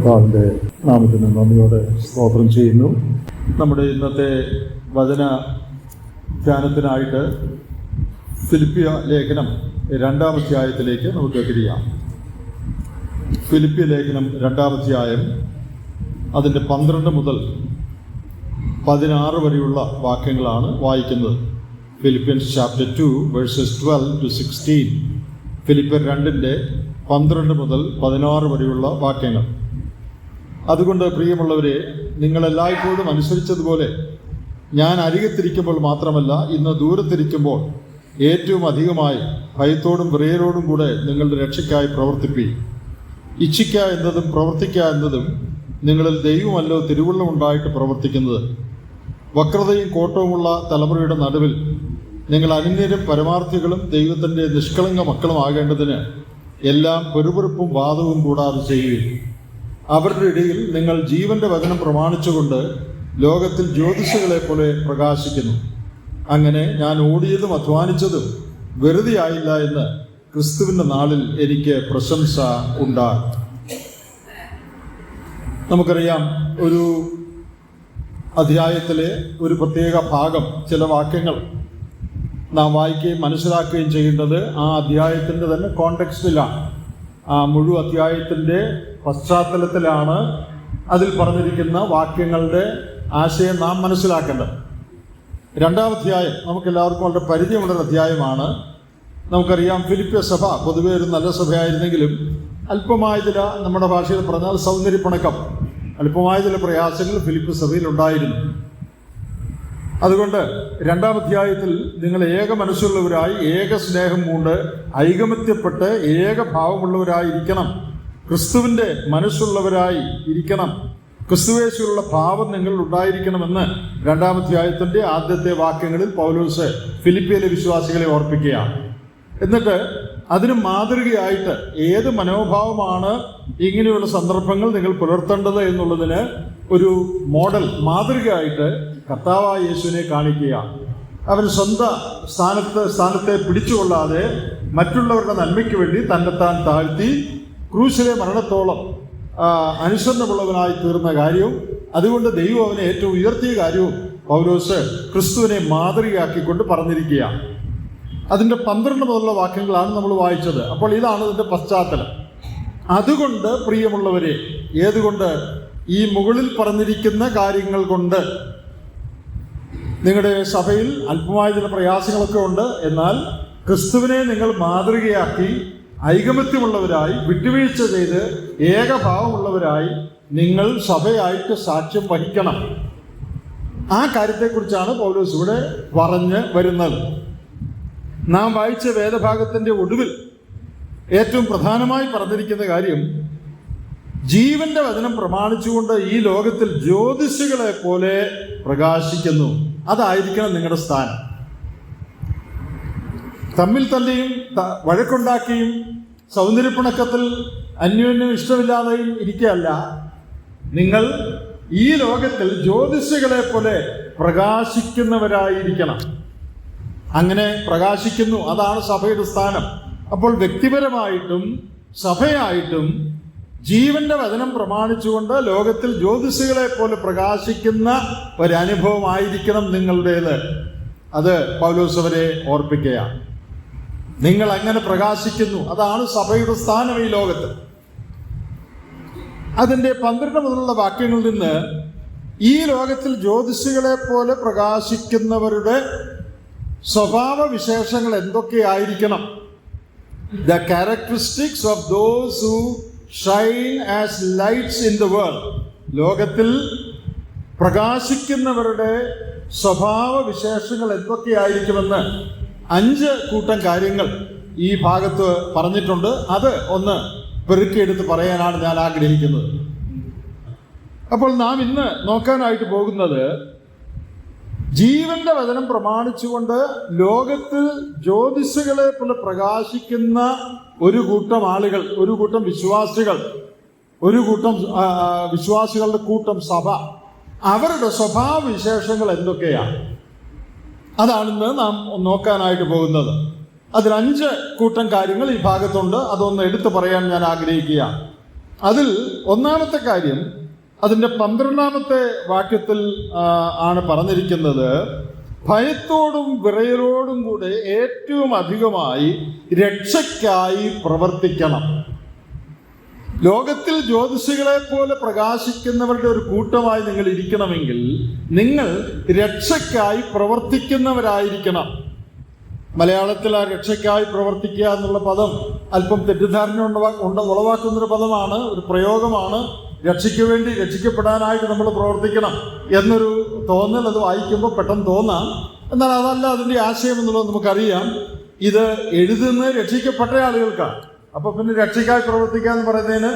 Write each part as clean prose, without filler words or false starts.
കർത്താവിൻ്റെ നാമത്തിന് നന്ദിയോടെ സ്തോത്രം ചെയ്യുന്നു. നമ്മുടെ ഇന്നത്തെ വചന ധ്യാനത്തിനായിട്ട് ഫിലിപ്പിയ ലേഖനം 2-ാം അധ്യായത്തിലേക്ക് നമുക്ക് തിരിയാം. ഫിലിപ്പിയ ലേഖനം 2-ാം അധ്യായം അതിൻ്റെ 12 മുതൽ 16 വരെയുള്ള വാക്യങ്ങളാണ് വായിക്കുന്നത്. Philippians chapter 2 versus 12 to 16. ഫിലിപ്പിയർ 2-ന്റെ 12 മുതൽ 16 വരെയുള്ള വാക്യങ്ങൾ. അതുകൊണ്ട് പ്രിയമുള്ളവരെ, നിങ്ങളെല്ലായ്പ്പോഴും അനുസരിച്ചതുപോലെ ഞാൻ അരികത്തിരിക്കുമ്പോൾ മാത്രമല്ല, ഇന്ന് ദൂരത്തിരിക്കുമ്പോൾ ഏറ്റവും അധികമായി ഭയത്തോടും വിറയലോടും കൂടെ നിങ്ങളുടെ രക്ഷയ്ക്കായി പ്രവർത്തിപ്പീൻ. ഇച്ഛിക്കുക എന്നതും പ്രവർത്തിക്കുക എന്നതും നിങ്ങളിൽ ദൈവമല്ലോ തിരുവുള്ളമുണ്ടായിട്ട് പ്രവർത്തിക്കുന്നത്. വക്രതയും കോട്ടവുമുള്ള തലമുറയുടെ നടുവിൽ നിങ്ങൾ അനന്യരും പരമാർത്ഥികളും ദൈവത്തിൻ്റെ നിഷ്കളങ്ക മക്കളും ആകേണ്ടതിന് എല്ലാം പെറുപെറുപ്പും വാദവും കൂടാതെ ചെയ്യുകയും അവരുടെ ഇടയിൽ നിങ്ങൾ ജീവന്റെ വചനം പ്രമാണിച്ചുകൊണ്ട് ലോകത്തിൽ ജ്യോതിഷകളെ പോലെ പ്രകാശിക്കുന്നു. അങ്ങനെ ഞാൻ ഓടിയതും അധ്വാനിച്ചതും വെറുതെ ആയില്ല എന്ന് ക്രിസ്തുവിൻ്റെ നാളിൽ എനിക്ക് പ്രശംസ ഉണ്ടായി. നമുക്കറിയാം, ഒരു അധ്യായത്തിലെ ഒരു പ്രത്യേക ഭാഗം, ചില വാക്യങ്ങൾ നാം വായിക്കുകയും മനസ്സിലാക്കുകയും ചെയ്യേണ്ടത് ആ അധ്യായത്തിൻ്റെ തന്നെ കോണ്ടെക്സ്റ്റിലാണ്, ആ മുഴുവൻ അധ്യായത്തിൻ്റെ പശ്ചാത്തലത്തിലാണ് അതിൽ പറഞ്ഞിരിക്കുന്ന വാക്യങ്ങളുടെ ആശയം നാം മനസ്സിലാക്കേണ്ടത്. 2-ാം അധ്യായം നമുക്കെല്ലാവർക്കും വളരെ പരിചയമുള്ളൊരു അധ്യായമാണ്. നമുക്കറിയാം, ഫിലിപ്പിയ സഭ പൊതുവെ ഒരു നല്ല സഭയായിരുന്നെങ്കിലും അല്പമായ ചില, നമ്മുടെ ഭാഷയിൽ പറഞ്ഞാൽ സൗന്ദര്യപ്പണക്കം, അല്പമായ ചില പ്രയാസങ്ങൾ ഫിലിപ്പിയ സഭയിൽ ഉണ്ടായിരുന്നു. അതുകൊണ്ട് 2-ാം അധ്യായത്തിൽ നിങ്ങൾ ഏക മനസ്സുള്ളവരായി, ഏക സ്നേഹം കൊണ്ട് ഐകമത്യപ്പെട്ട് ഏകഭാവമുള്ളവരായിരിക്കണം, ക്രിസ്തുവിൻ്റെ മനസ്സുള്ളവരായി ഇരിക്കണം, ക്രിസ്തുവേശുള്ള ഭാവം നിങ്ങളിൽ ഉണ്ടായിരിക്കണമെന്ന് 2-ാം അധ്യായത്തിൻ്റെ ആദ്യത്തെ വാക്യങ്ങളിൽ പൗലോസ് ഫിലിപ്പിയിലെ വിശ്വാസികളെ ഓർപ്പിക്കുകയാണ്. എന്നിട്ട് അതിന് മാതൃകയായിട്ട് ഏത് മനോഭാവമാണ് ഇങ്ങനെയുള്ള സന്ദർഭങ്ങൾ നിങ്ങൾ പുലർത്തേണ്ടത് എന്നുള്ളതിന് ഒരു മോഡൽ, മാതൃകയായിട്ട് കർത്താവായ യേശുവിനെ കാണിക്കുകയാണ്. അവൻ സ്വന്തം സ്ഥാനത്തെ പിടിച്ചുകൊള്ളാതെ മറ്റുള്ളവരുടെ നന്മയ്ക്ക് വേണ്ടി തന്നെത്താൻ താഴ്ത്തി ക്രൂശിലെ മരണത്തോളം അനുസരണമുള്ളവനായി തീർന്ന കാര്യവും, അതുകൊണ്ട് ദൈവം അവനെ ഏറ്റവും ഉയർത്തിയ കാര്യവും പൗലോസ് ക്രിസ്തുവിനെ മാതൃകയാക്കിക്കൊണ്ട് പറഞ്ഞിരിക്കുകയാണ്. അതിൻ്റെ 12 മുതലുള്ള വാക്യങ്ങളാണ് നമ്മൾ വായിച്ചത്. അപ്പോൾ ഇതാണ് ഇതിൻ്റെ പശ്ചാത്തലം. അതുകൊണ്ട് പ്രിയമുള്ളവരെ, ഏതുകൊണ്ട്? ഈ മുകളിൽ പറഞ്ഞിരിക്കുന്ന കാര്യങ്ങൾ കൊണ്ട്. നിങ്ങളുടെ സഭയിൽ അല്പമായ ചില പ്രയാസങ്ങളൊക്കെ ഉണ്ട്, എന്നാൽ ക്രിസ്തുവിനെ നിങ്ങൾ മാതൃകയാക്കി ഐകമത്യമുള്ളവരായി, വിട്ടുവീഴ്ച ചെയ്ത് ഏകഭാവമുള്ളവരായി നിങ്ങൾ സഭയായിട്ട് സാക്ഷ്യം വഹിക്കണം. ആ കാര്യത്തെക്കുറിച്ചാണ് പൗലോസ് ഇവിടെ പറഞ്ഞു വരുന്നത്. നാം വായിച്ച വേദഭാഗത്തിൻ്റെ ഒടുവിൽ ഏറ്റവും പ്രധാനമായി പറഞ്ഞിരിക്കുന്ന കാര്യം, ജീവന്റെ വചനം പ്രമാണിച്ചുകൊണ്ട് ഈ ലോകത്തിൽ ജ്യോതിഷകളെ പോലെ പ്രകാശിക്കുന്നു. അതായിരിക്കണം നിങ്ങളുടെ സ്ഥാനം. തമ്മിൽ തന്നെയും വഴക്കുണ്ടാക്കിയും സൗന്ദര്യപ്പിണക്കത്തിൽ അന്യോന്യം ഇഷ്ടമില്ലാതെയും ഇരിക്കുകയല്ല, നിങ്ങൾ ഈ ലോകത്തിൽ ജ്യോതിഷകളെ പോലെ പ്രകാശിക്കുന്നവരായിരിക്കണം. അങ്ങനെ പ്രകാശിക്കുന്നു, അതാണ് സഭയുടെ സ്ഥാനം. അപ്പോൾ വ്യക്തിപരമായിട്ടും സഭയായിട്ടും ജീവന്റെ വചനം പ്രമാണിച്ചുകൊണ്ട് ലോകത്തിൽ ജ്യോതിഷകളെ പോലെ പ്രകാശിക്കുന്ന ഒരനുഭവമായിരിക്കണം നിങ്ങളുടേത്. അത് പൗലോസ് അവരെ ഓർപ്പിക്കുകയാണ്. നിങ്ങൾ അങ്ങനെ പ്രകാശിക്കുന്നു, അതാണ് സഭയുടെ സ്ഥാനം ഈ ലോകത്ത്. അതിൻ്റെ 12 മുതലുള്ള വാക്യങ്ങളിൽ നിന്ന് ഈ ലോകത്തിൽ ജ്യോതിഷികളെ പോലെ പ്രകാശിക്കുന്നവരുടെ സ്വഭാവ വിശേഷങ്ങൾ എന്തൊക്കെയായിരിക്കണം? The characteristics of those who shine as lights in the world. ലോകത്തിൽ പ്രകാശിക്കുന്നവരുടെ സ്വഭാവ വിശേഷങ്ങൾ എന്തൊക്കെയായിരിക്കുമെന്ന് 5 കൂട്ടം കാര്യങ്ങൾ ഈ ഭാഗത്ത് പറഞ്ഞിട്ടുണ്ട്. അത് ഒന്ന് പെറുക്കിയെടുത്ത് പറയാനാണ് ഞാൻ ആഗ്രഹിക്കുന്നത്. അപ്പോൾ നാം ഇന്ന് നോക്കാനായിട്ട് പോകുന്നത്, ജീവന്റെ വചനം പ്രമാണിച്ചുകൊണ്ട് ലോകത്തിൽ ജ്യോതിഷകളെ പോലെ പ്രകാശിക്കുന്ന ഒരു കൂട്ടം ആളുകൾ, ഒരു കൂട്ടം വിശ്വാസികൾ, ഒരു കൂട്ടം വിശ്വാസികളുടെ കൂട്ടം സഭ, അവരുടെ സ്വഭാവ വിശേഷങ്ങൾ എന്തൊക്കെയാണ്? അതാണിന്ന് നാം നോക്കാനായിട്ട് പോകുന്നത്. അതിൽ 5 കൂട്ടം കാര്യങ്ങൾ ഈ ഭാഗത്തുണ്ട്. അതൊന്ന് എടുത്തു പറയാൻ ഞാൻ ആഗ്രഹിക്കുകയാണ്. അതിൽ ഒന്നാമത്തെ കാര്യം അതിൻ്റെ 12-ാമത്തെ വാക്യത്തിൽ ആണ് പറഞ്ഞിരിക്കുന്നത്, ഭയത്തോടും വിറയലോടും കൂടെ ഏറ്റവും അധികമായി രക്ഷയ്ക്കായി പ്രവർത്തിക്കണം. ലോകത്തിൽ ജ്യോതിഷികളെ പോലെ പ്രകാശിക്കുന്നവരുടെ ഒരു കൂട്ടമായി നിങ്ങൾ ഇരിക്കണമെങ്കിൽ നിങ്ങൾ രക്ഷയ്ക്കായി പ്രവർത്തിക്കുന്നവരായിരിക്കണം. മലയാളത്തിൽ ആ രക്ഷയ്ക്കായി പ്രവർത്തിക്കുക എന്നുള്ള പദം അല്പം തെറ്റിദ്ധാരണ ഉളവാക്കുന്നൊരു പദമാണ്, ഒരു പ്രയോഗമാണ്. രക്ഷയ്ക്ക് വേണ്ടി, രക്ഷിക്കപ്പെടാനായിട്ട് നമ്മൾ പ്രവർത്തിക്കണം എന്നൊരു തോന്നൽ അത് വായിക്കുമ്പോൾ പെട്ടെന്ന് തോന്നാം. എന്നാൽ അതല്ല അതിൻ്റെ ആശയം എന്നുള്ളത് നമുക്കറിയാം. ഇത് എഴുതുന്നത് രക്ഷിക്കപ്പെട്ട ആളുകൾക്കാണ്. അപ്പൊ പിന്നെ രക്ഷയ്ക്കായി പ്രവർത്തിക്കുക എന്ന് പറയുന്നതിന്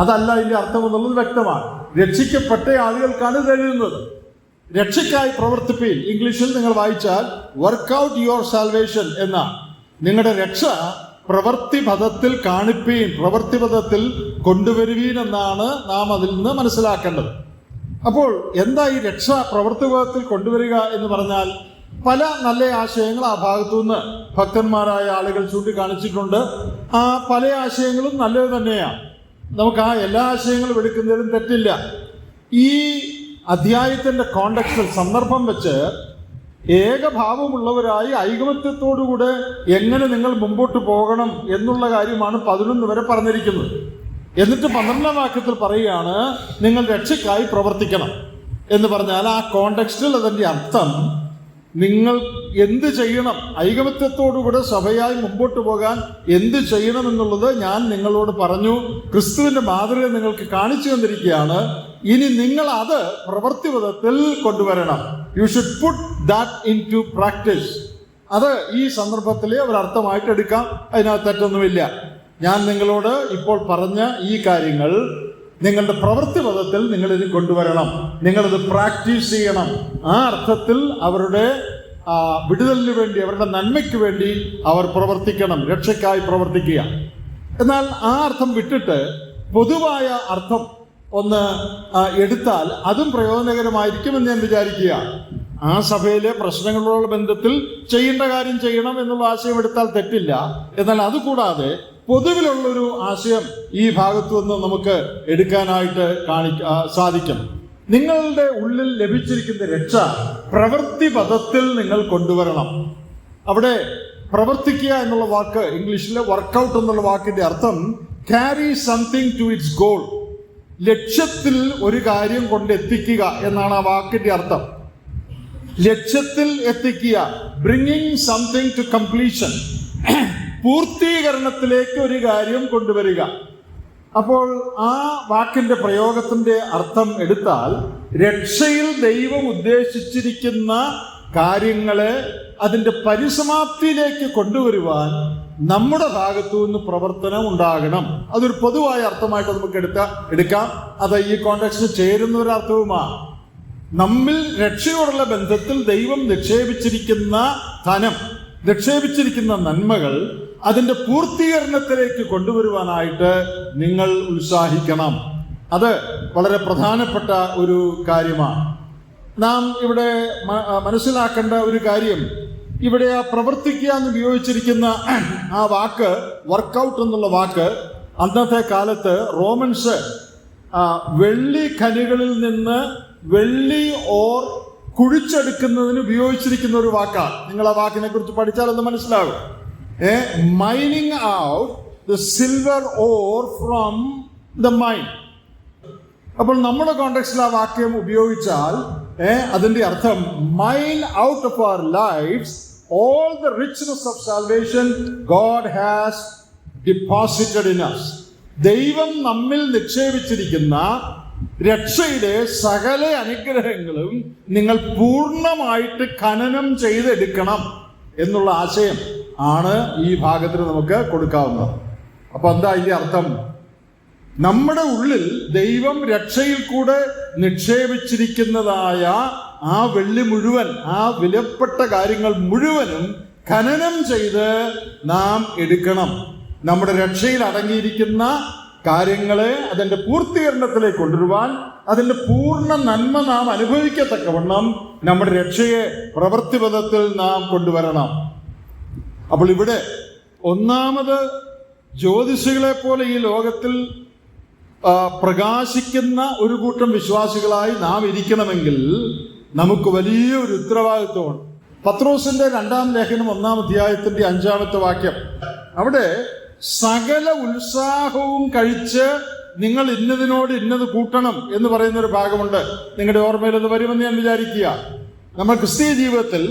അതല്ല ഇതിന്റെ അർത്ഥം എന്നുള്ളത് വ്യക്തമാണ്. രക്ഷിക്കപ്പെട്ട ആളുകൾക്കാണ് ഇത് എഴുതുന്നത്. രക്ഷയ്ക്കായി പ്രവർത്തിപ്പീൻ, ഇംഗ്ലീഷിൽ നിങ്ങൾ വായിച്ചാൽ വർക്ക്ഔട്ട് യുവർ സാൽവേഷൻ എന്ന, നിങ്ങളുടെ രക്ഷ പ്രവൃത്തിപഥത്തിൽ കാണിപ്പീൻ, പ്രവൃത്തിപഥത്തിൽ കൊണ്ടുവരുവീൻ എന്നാണ് നാം അതിൽ നിന്ന് മനസ്സിലാക്കേണ്ടത്. അപ്പോൾ എന്താ ഈ രക്ഷ പ്രവൃത്തിപഥത്തിൽ കൊണ്ടുവരിക എന്ന് പറഞ്ഞാൽ, പല നല്ല ആശയങ്ങൾ ആ ഭാഗത്തുനിന്ന് ഭക്തന്മാരായ ആളുകൾ ചൂണ്ടിക്കാണിച്ചിട്ടുണ്ട്. ആ പല ആശയങ്ങളും നല്ലത് തന്നെയാണ്. നമുക്ക് ആ എല്ലാ ആശയങ്ങളും എടുക്കുന്നതിലും തെറ്റില്ല. ഈ അധ്യായത്തിന്റെ കോണ്ടെക്സ്റ്റിൽ, സന്ദർഭം വെച്ച് ഏകഭാവമുള്ളവരായി ഐകമത്യത്തോടുകൂടെ എങ്ങനെ നിങ്ങൾ മുമ്പോട്ട് പോകണം എന്നുള്ള കാര്യമാണ് 11 വരെ പറഞ്ഞിരിക്കുന്നത്. എന്നിട്ട് 12-ാം വാക്യത്തിൽ പറയുകയാണ് നിങ്ങൾ രക്ഷയ്ക്കായി പ്രവർത്തിക്കണം എന്ന് പറഞ്ഞാൽ, ആ കോണ്ടെക്സ്റ്റിൽ അതിൻ്റെ അർത്ഥം നിങ്ങൾ എന്ത് ചെയ്യണം, ഐകമത്യത്തോടുകൂടെ സഭയായി മുമ്പോട്ട് പോകാൻ എന്ത് ചെയ്യണം എന്നുള്ളത് ഞാൻ നിങ്ങളോട് പറഞ്ഞു. ക്രിസ്തുവിന്റെ മാതൃക നിങ്ങൾക്ക് കാണിച്ചു തന്നിരിക്കുകയാണ്. ഇനി നിങ്ങൾ അത് പ്രവൃത്തിപഥത്തിൽ കൊണ്ടുവരണം. You should put that into practice. അത് ഈ സന്ദർഭത്തിലെ ഒരർത്ഥമായിട്ട് എടുക്കാം. അതിനകത്ത് തെറ്റൊന്നുമില്ല. ഞാൻ നിങ്ങളോട് ഇപ്പോൾ പറഞ്ഞ ഈ കാര്യങ്ങൾ നിങ്ങളുടെ പ്രവൃത്തിപഥത്തിൽ നിങ്ങളിത് കൊണ്ടുവരണം, നിങ്ങളിത് പ്രാക്ടീസ് ചെയ്യണം. ആ അർത്ഥത്തിൽ അവരുടെ വിടുതലിന് വേണ്ടി, അവരുടെ നന്മയ്ക്ക് വേണ്ടി അവർ പ്രവർത്തിക്കണം, രക്ഷയ്ക്കായി പ്രവർത്തിക്കുക. എന്നാൽ ആ അർത്ഥം വിട്ടിട്ട് പൊതുവായ അർത്ഥം ഒന്ന് എടുത്താൽ അതും പ്രയോജനകരമായിരിക്കുമെന്ന് ഞാൻ വിചാരിക്കുക. ആ സഭയിലെ പ്രശ്നങ്ങളോടുള്ള ബന്ധത്തിൽ ചെയ്യേണ്ട കാര്യം ചെയ്യണം എന്നുള്ള ആശയം എടുത്താൽ തെറ്റില്ല. എന്നാൽ അതുകൂടാതെ പൊതുവിലുള്ളൊരു ആശയം ഈ ഭാഗത്തു നിന്ന് നമുക്ക് എടുക്കാനായിട്ട് സാധിക്കും. നിങ്ങളുടെ ഉള്ളിൽ ലഭിച്ചിരിക്കുന്ന രക്ഷ പ്രവൃത്തിപഥത്തിൽ നിങ്ങൾ കൊണ്ടുവരണം. അവിടെ പ്രവർത്തിക്കുക എന്നുള്ള വാക്ക്, ഇംഗ്ലീഷിലെ വർക്കൗട്ട് എന്നുള്ള വാക്കിന്റെ അർത്ഥം carry something to its goal. ലക്ഷ്യത്തിൽ ഒരു കാര്യം കൊണ്ടെത്തിക്കുക എന്നാണ് ആ വാക്കിന്റെ അർത്ഥം. ലക്ഷ്യത്തിൽ എത്തിക്കുക, ബ്രിങ്ങിങ് സംതിങ് ടു കംപ്ലീഷൻ, പൂർത്തീകരണത്തിലേക്ക് ഒരു കാര്യം കൊണ്ടുവരിക. അപ്പോൾ ആ വാക്കിന്റെ പ്രയോഗത്തിന്റെ അർത്ഥം എടുത്താൽ, രക്ഷയിൽ ദൈവം ഉദ്ദേശിച്ചിരിക്കുന്ന കാര്യങ്ങളെ അതിന്റെ പരിസമാപ്തിയിലേക്ക് കൊണ്ടുവരുവാൻ നമ്മുടെ ഭാഗത്തു നിന്ന് പ്രവർത്തനം ഉണ്ടാകണം. അതൊരു പൊതുവായ അർത്ഥമായിട്ട് നമുക്ക് എടുക്കാം. അത് ഈ കോണ്ടെക്സ്റ്റിൽ ചേരുന്ന ഒരു അർത്ഥവുമാണ്. നമ്മിൽ രക്ഷയോടുള്ള ബന്ധത്തിൽ ദൈവം നിക്ഷേപിച്ചിരിക്കുന്ന ധനം, നിക്ഷേപിച്ചിരിക്കുന്ന നന്മകൾ അതിന്റെ പൂർത്തീകരണത്തിലേക്ക് കൊണ്ടുവരുവാനായിട്ട് നിങ്ങൾ ഉത്സാഹിക്കണം. അത് വളരെ പ്രധാനപ്പെട്ട ഒരു കാര്യമാണ്. നാം ഇവിടെ മനസ്സിലാക്കേണ്ട ഒരു കാര്യം, ഇവിടെ ആ പ്രവർത്തിക്കുക എന്ന് ഉപയോഗിച്ചിരിക്കുന്ന ആ വാക്ക്, വർക്കൗട്ട് എന്നുള്ള വാക്ക്, അന്നത്തെ കാലത്ത് റോമൻസ് വെള്ളി ഖനികളിൽ നിന്ന് വെള്ളി ഓർ കുഴിച്ചെടുക്കുന്നതിന് ഉപയോഗിച്ചിരിക്കുന്ന ഒരു വാക്കാണ്. നിങ്ങൾ ആ വാക്കിനെ കുറിച്ച് പഠിച്ചാൽ അത് മനസ്സിലാകും. Mining out the silver ore from the mine. അപ്പോൾ നമ്മുടെ കോണ്ടെക്സ്റ്റിൽ ആ വാക്യം ഉപയോഗിച്ചാൽ അതിന്റെ അർത്ഥം mine out of our lives all the richness of salvation God has deposited in us. ദൈവം നമ്മിൽ നിക്ഷേപിച്ചിരിക്കുന്ന രക്ഷയുടെ സകല അനുഗ്രഹങ്ങളും നിങ്ങൾ പൂർണ്ണമായിട്ട് ഖനനം ചെയ്തെടുക്കണം എന്നുള്ള ആശയം ആണ് ഈ ഭാഗത്തിന് നമുക്ക് കൊടുക്കാവുന്നത്. അപ്പൊ എന്താ ഇതിന്റെ അർത്ഥം? നമ്മുടെ ഉള്ളിൽ ദൈവം രക്ഷയിൽ കൂടെ നിക്ഷേപിച്ചിരിക്കുന്നതായ ആ വെള്ളി മുഴുവൻ, ആ വിലപ്പെട്ട കാര്യങ്ങൾ മുഴുവനും ഖനനം ചെയ്ത് നാം എടുക്കണം. നമ്മുടെ രക്ഷയിൽ അടങ്ങിയിരിക്കുന്ന കാര്യങ്ങളെ അതിന്റെ പൂർത്തീകരണത്തിലേക്ക് കൊണ്ടുവരുവാൻ, അതിന്റെ പൂർണ്ണ നന്മ നാം അനുഭവിക്കത്തക്കവണ്ണം നമ്മുടെ രക്ഷയെ പ്രവൃത്തിപഥത്തിൽ നാം കൊണ്ടുവരണം. അപ്പോൾ ഇവിടെ ഒന്നാമത് ജ്യോതിഷികളെ പോലെ ഈ ലോകത്തിൽ പ്രകാശിക്കുന്ന ഒരു കൂട്ടം വിശ്വാസികളായി നാം ഇരിക്കണമെങ്കിൽ നമുക്ക് വലിയൊരു ഉത്തരവാദിത്വമാണ്. പത്രോസിന്റെ 2-ാം ലേഖനം 1-ാം അധ്യായത്തിന്റെ 5-ാമത്തെ വാക്യം, അവിടെ സകല ഉത്സാഹവും കഴിച്ച് നിങ്ങൾ ഇന്നതിനോട് ഇന്നത് കൂട്ടണം എന്ന് പറയുന്ന ഒരു ഭാഗമുണ്ട്. നിങ്ങളുടെ ഓർമ്മയിൽ അത് വരുമെന്ന് ഞാൻ വിചാരിക്കുക. നമ്മൾ ക്രിസ്തീയ ജീവിതത്തിൽ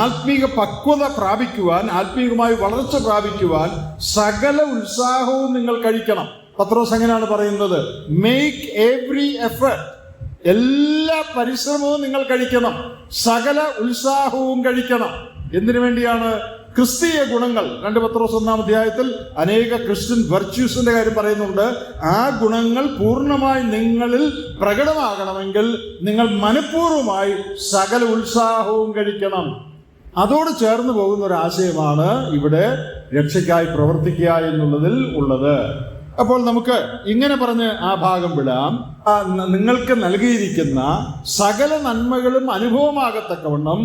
ആത്മീക പക്വത പ്രാപിക്കുവാൻ, ആത്മീകമായി വളർച്ച പ്രാപിക്കുവാൻ സകല ഉത്സാഹവും നിങ്ങൾ കഴിക്കണം. പത്രോസ് അങ്ങനെയാണ് പറയുന്നത്, മേക്ക് എവ്രി എഫർട്ട്, എല്ലാ പരിശ്രമവും നിങ്ങൾ കഴിക്കണം, സകല ഉത്സാഹവും കഴിക്കണം. എന്തിനു വേണ്ടിയാണ്? ക്രിസ്തീയ ഗുണങ്ങൾ 2 പത്രോസ് 1-ാം അധ്യായത്തിൽ അനേക ക്രിസ്ത്യൻ വെർച്യൂസിന്റെ കാര്യം പറയുന്നുണ്ട്. ആ ഗുണങ്ങൾ പൂർണ്ണമായി നിങ്ങളിൽ പ്രകടമാകണമെങ്കിൽ നിങ്ങൾ മനഃപൂർവ്വമായി സകല ഉത്സാഹവും കഴിക്കണം. അതോട് ചേർന്ന് പോകുന്ന ഒരു ആശയമാണ് ഇവിടെ രക്ഷയ്ക്കായി പ്രവർത്തിക്കുക എന്നുള്ളതിൽ ഉള്ളത്. അപ്പോൾ നമുക്ക് ഇങ്ങനെ പറഞ്ഞ് ആ ഭാഗം വിടാം. നിങ്ങൾക്ക് നൽകിയിരിക്കുന്ന സകല നന്മകളും അനുഭവമാകത്തക്കവണ്ണം